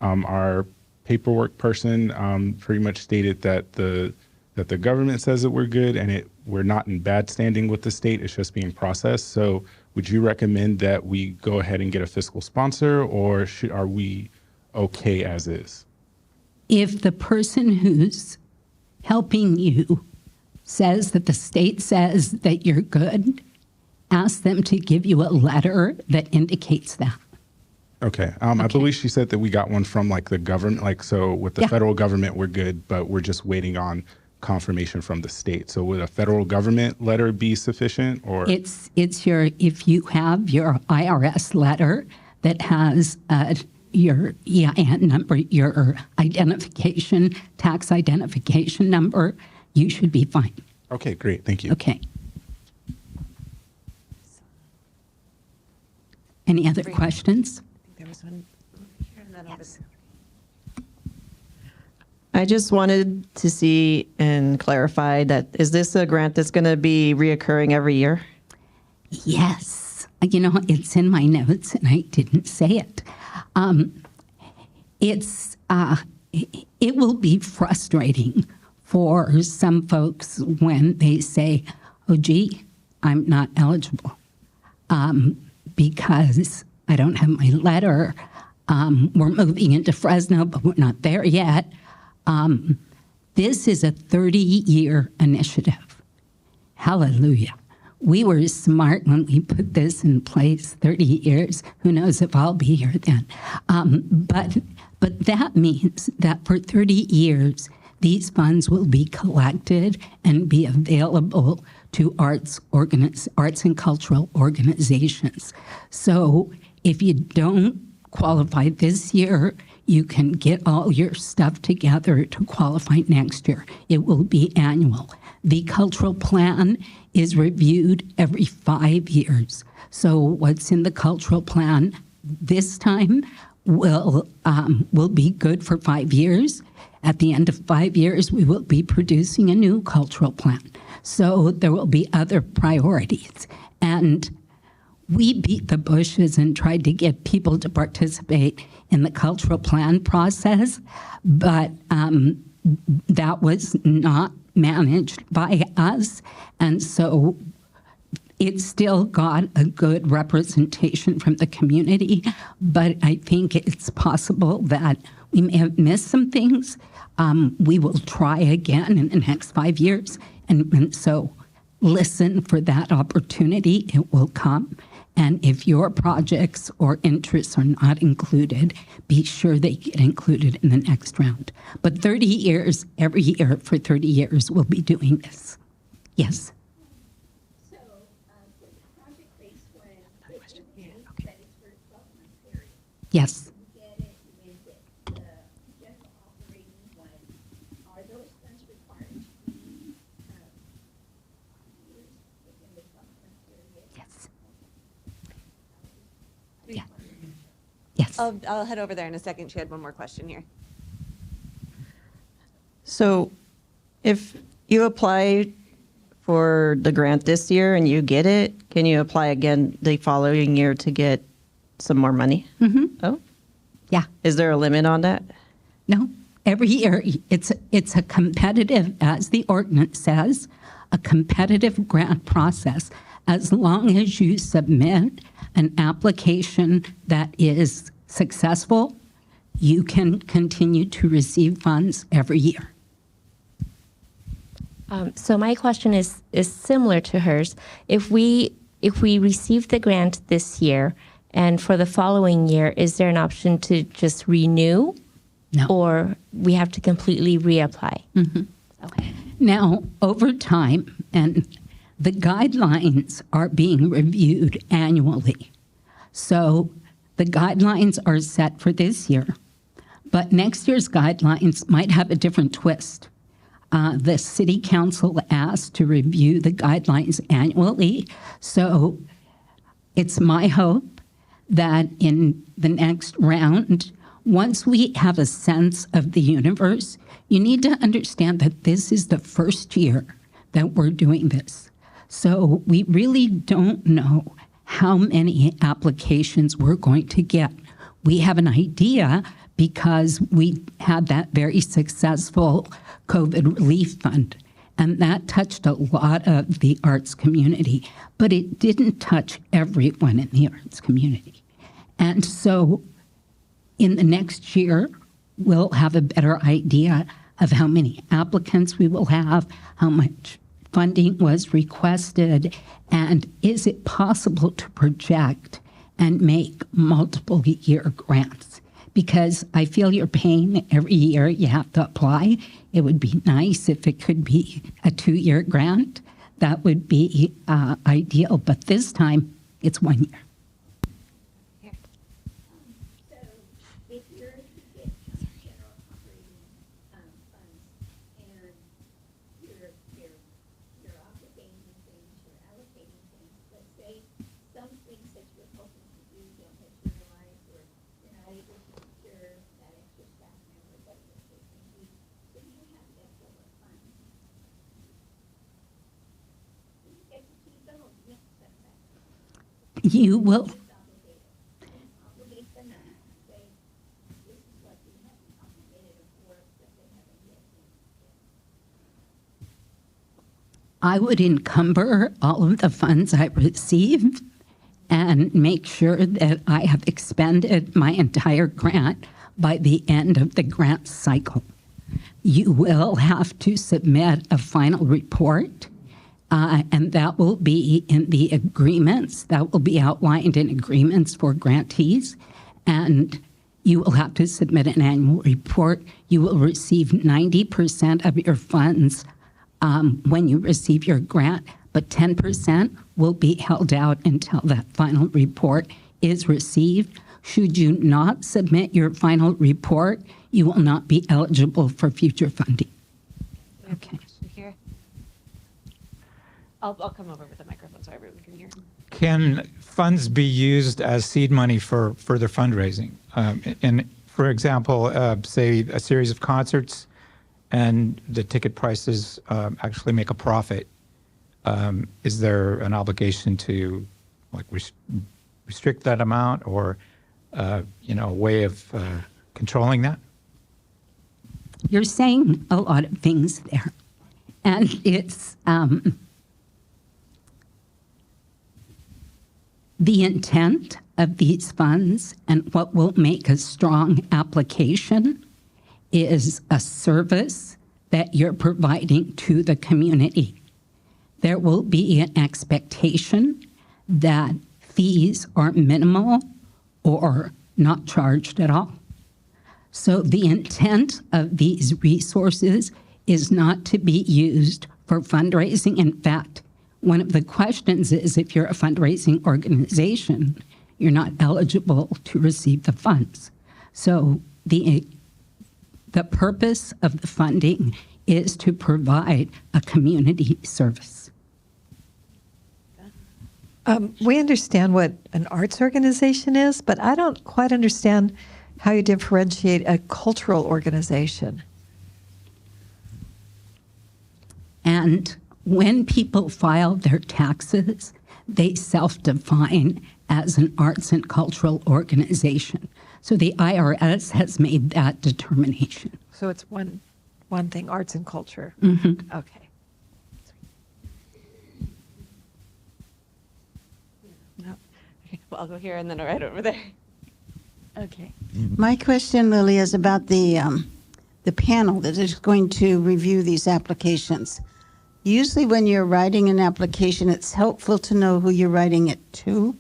Our paperwork person pretty much stated that the government says that we're good and we're not in bad standing with the state. It's just being processed. So would you recommend that we go ahead and get a fiscal sponsor, or are we okay as is? If the person who's helping you says that the state says that you're good, ask them to give you a letter that indicates that. Okay. I believe she said that we got one from like the government, so with the federal government, we're good, but we're just waiting on confirmation from the state. So would a federal government letter be sufficient, or? It's if you have your IRS letter that has your EIN number, your identification, tax identification number, you should be fine. Okay, great. Thank you. Okay. Any other questions? There was one here and then over there. I just wanted to see and clarify that, is this a grant that's going to be reoccurring every year? Yes. You know, it's in my notes and I didn't say it. It will be frustrating for some folks when they say, oh, gee, I'm not eligible because I don't have my letter. We're moving into Fresno, but we're not there yet. This is a 30-year initiative. Hallelujah. We were smart when we put this in place 30 years. Who knows if I'll be here then. But that means that for 30 years, these funds will be collected and be available to arts and cultural organizations. So if you don't qualify this year, you can get all your stuff together to qualify next year. It will be annual. The cultural plan is reviewed every 5 years. So what's in the cultural plan this time will be good for 5 years. At the end of 5 years, we will be producing a new cultural plan. So there will be other priorities. And we beat the bushes and tried to get people to participate in the cultural plan process, but that was not managed by us. And so it still got a good representation from the community, but I think it's possible that we may have missed some things. We will try again in the next 5 years. And so listen for that opportunity. It will come. And if your projects or interests are not included, be sure they get included in the next round. But 30 years, every year for 30 years, we'll be doing this. Yes? So, for the project-based one, that is for 12-month period. Yes. You get it with it. The general operating one, are those funds required to be used within the 12-month period? Yes. Yeah. Yes. I'll head over there in a second. She had one more question here. So if you apply for the grant this year and you get it, can you apply again the following year to get some more money? Mm-hmm. Oh, Yeah. is there a limit on that? No. Every year, it's a competitive, as the ordinance says, a competitive grant process. As long as you submit an application that is successful, you can continue to receive funds every year. So my question is similar to hers. If we receive the grant this year and for the following year, is there an option to just renew? No. Or we have to completely reapply? Okay. Now, over time, and the guidelines are being reviewed annually. So the guidelines are set for this year, but next year's guidelines might have a different twist. The city council asked to review the guidelines annually, so it's my hope that in the next round, once we have a sense of the universe, you need to understand that this is the first year that we're doing this. So we really don't know how many applications we're going to get. We have an idea because we had that very successful COVID relief fund, and that touched a lot of the arts community, but it didn't touch everyone in the arts community. And so in the next year, we'll have a better idea of how many applicants we will have, how much funding was requested, and is it possible to project and make multiple year grants? Because I feel your pain every year you have to apply. It would be nice if it could be a 2-year grant. That would be ideal, but this time it's 1 year. So if you're to get general operating funds and you're obligating things, you're allocating things, let's say some things that you're hoping to do don't materialize, or you're not able to secure that extra staff member, whatever the case may be, so you have leftover funds. You get to keep those, yes, that's that. You will. Obligate them and say, this is what we have obligated for, but they haven't yet been. I would encumber all of the funds I receive and make sure that I have expended my entire grant by the end of the grant cycle. You will have to submit a final report, and that will be in the agreements. That will be outlined in agreements for grantees, and you will have to submit an annual report. You will receive 90% of your funds when you receive your grant, but 10% will be held out until that final report is received. Should you not submit your final report, you will not be eligible for future funding. Okay. Here. I'll come over with the microphone so everyone can hear. Can funds be used as seed money for further fundraising? And for example, say a series of concerts and the ticket prices actually make a profit. is there an obligation to like restrict that amount or, a way of controlling that? You're saying a lot of things there. And it's the intent of these funds and what will make a strong application is a service that you're providing to the community. There will be an expectation that fees are minimal or not charged at all. So the intent of these resources is not to be used for fundraising. In fact, one of the questions is if you're a fundraising organization, you're not eligible to receive the funds. So the purpose of the funding is to provide a community service. We understand what an arts organization is, but I don't quite understand how you differentiate a cultural organization. And when people file their taxes, they self-define as an arts and cultural organization. So the IRS has made that determination. So it's one thing, arts and culture. Mm-hmm. Okay. No. Okay. Well, I'll go here and then right over there. Okay. My question, Lily, is about the panel that is going to review these applications. Usually when you're writing an application, it's helpful to know who you're writing it to,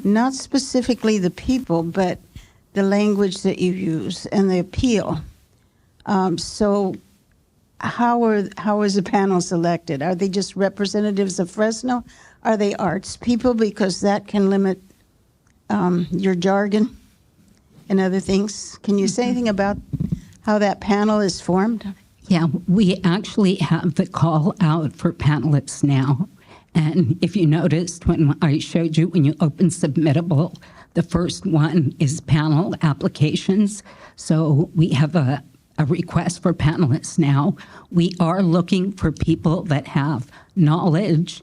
not specifically the people, but the language that you use and the appeal. So how is the panel selected? Are they just representatives of Fresno? Are they arts people? Because that can limit your jargon and other things. Can you say anything about how that panel is formed? Yeah, we actually have the call out for panelists now. And if you noticed when I showed you, when you open submittable, the first one is panel applications. So we have a request for panelists now. We are looking for people that have knowledge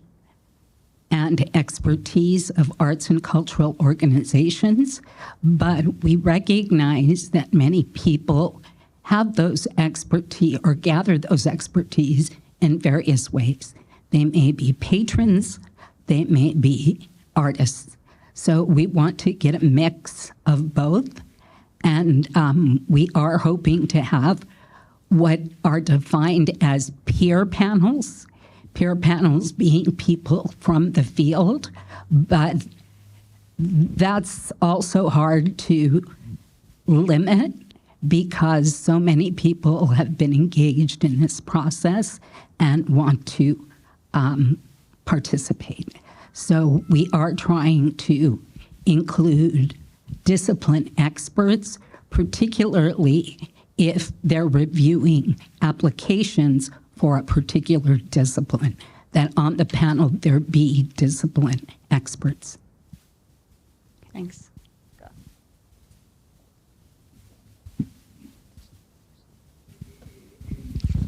and expertise of arts and cultural organizations, but we recognize that many people have those expertise or gather those expertise in various ways. They may be patrons, they may be artists. So we want to get a mix of both, and we are hoping to have what are defined as peer panels being people from the field, but that's also hard to limit because so many people have been engaged in this process and want to participate. So we are trying to include discipline experts, particularly if they're reviewing applications for a particular discipline, that on the panel there be discipline experts. Thanks.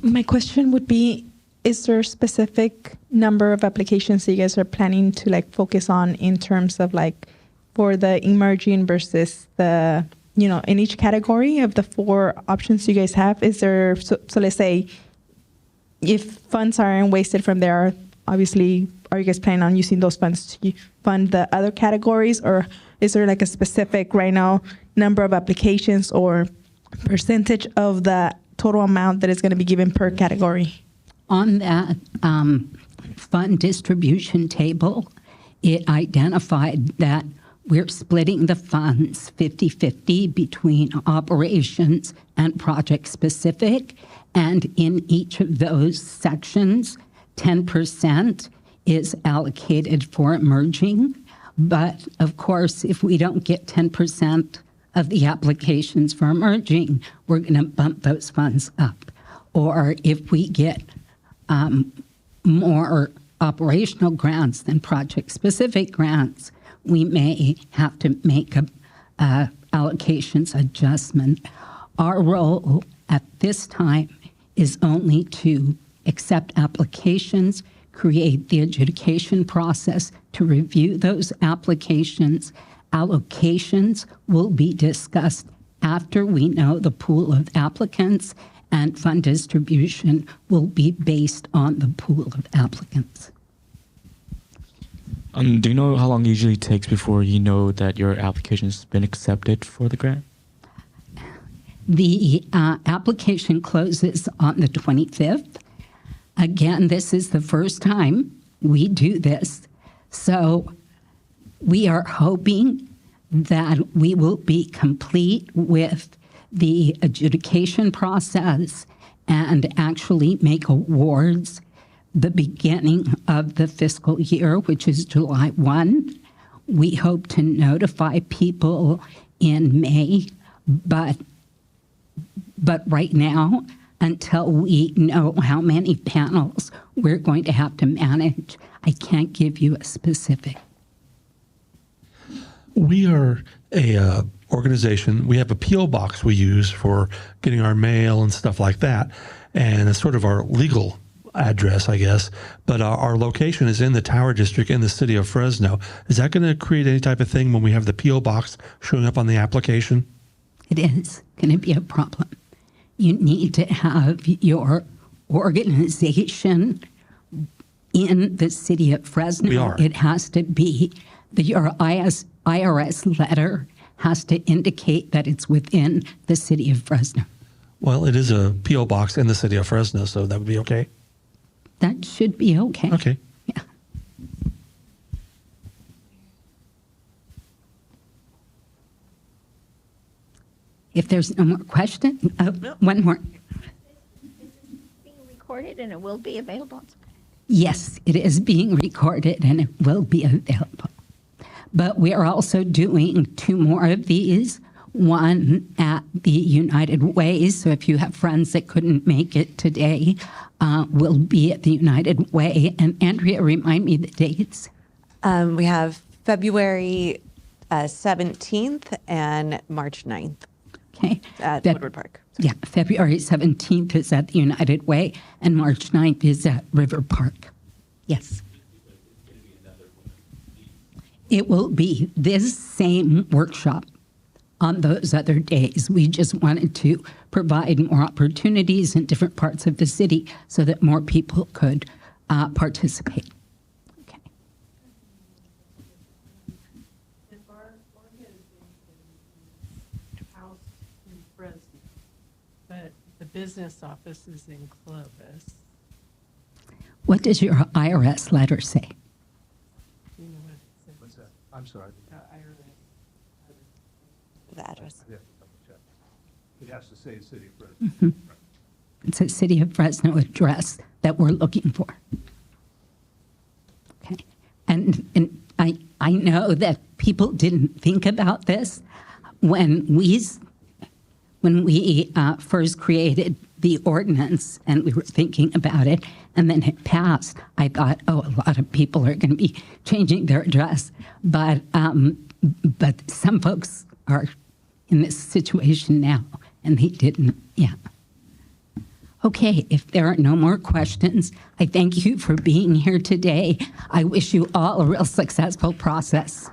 My question would be, is there a specific number of applications that you guys are planning to like focus on in terms of like for the emerging versus the, in each category of the 4 options you guys have? Is there, so let's say if funds aren't wasted from there, obviously, are you guys planning on using those funds to fund the other categories, or is there like a specific right now number of applications or percentage of the total amount that is going to be given per category? On that fund distribution table, it identified that we're splitting the funds 50-50 between operations and project specific. And in each of those sections, 10% is allocated for emerging. But of course, if we don't get 10% of the applications for emerging, we're going to bump those funds up. Or if we get more operational grants than project-specific grants, we may have to make a allocations adjustment. Our role at this time is only to accept applications, create the adjudication process to review those applications. Allocations will be discussed after we know the pool of applicants, and fund distribution will be based on the pool of applicants. Do you know how long it usually takes before you know that your application's been accepted for the grant? The application closes on the 25th. Again, this is the first time we do this, so we are hoping that we will be complete with the adjudication process and actually make awards the beginning of the fiscal year, which is July 1. We hope to notify people in May, but right now, until we know how many panels we're going to have to manage, I can't give you a specific. We are a organization. We have a P.O. box we use for getting our mail and stuff like that, and it's sort of our legal address, I guess. But our location is in the Tower District in the city of Fresno. Is that going to create any type of thing when we have the P.O. box showing up on the application? It is going to be a problem. You need to have your organization in the city of Fresno. We are. It has to be, your IRS letter has to indicate that it's within the city of Fresno. Well, it is a P.O. box in the city of Fresno, so that would be okay? That should be okay. Okay. Yeah. If there's no more questions, one more. Being recorded and it will be available. Yes, it is being recorded and it will be available. But we are also doing 2 more of these, one at the United Way. So if you have friends that couldn't make it today, we'll be at the United Way. And Andrea, remind me the dates. We have February 17th and March 9th. Okay. At Woodward Park. Yeah, February 17th is at the United Way, and March 9th is at River Park. Yes. It will be this same workshop on those other days. We just wanted to provide more opportunities in different parts of the city so that more people could participate. Okay. But the business office is in Clovis. What does your IRS letter say? You know what it says? What's that? I'm sorry. The address. It has to say City of Fresno. Mm-hmm. It's a City of Fresno address that we're looking for. Okay. And I know that people didn't think about this when we first created the ordinance and we were thinking about it, and then it passed. I thought, oh, a lot of people are going to be changing their address, but some folks are in this situation now, and they didn't. Yeah. Okay, if there are no more questions, I thank you for being here today. I wish you all a real successful process.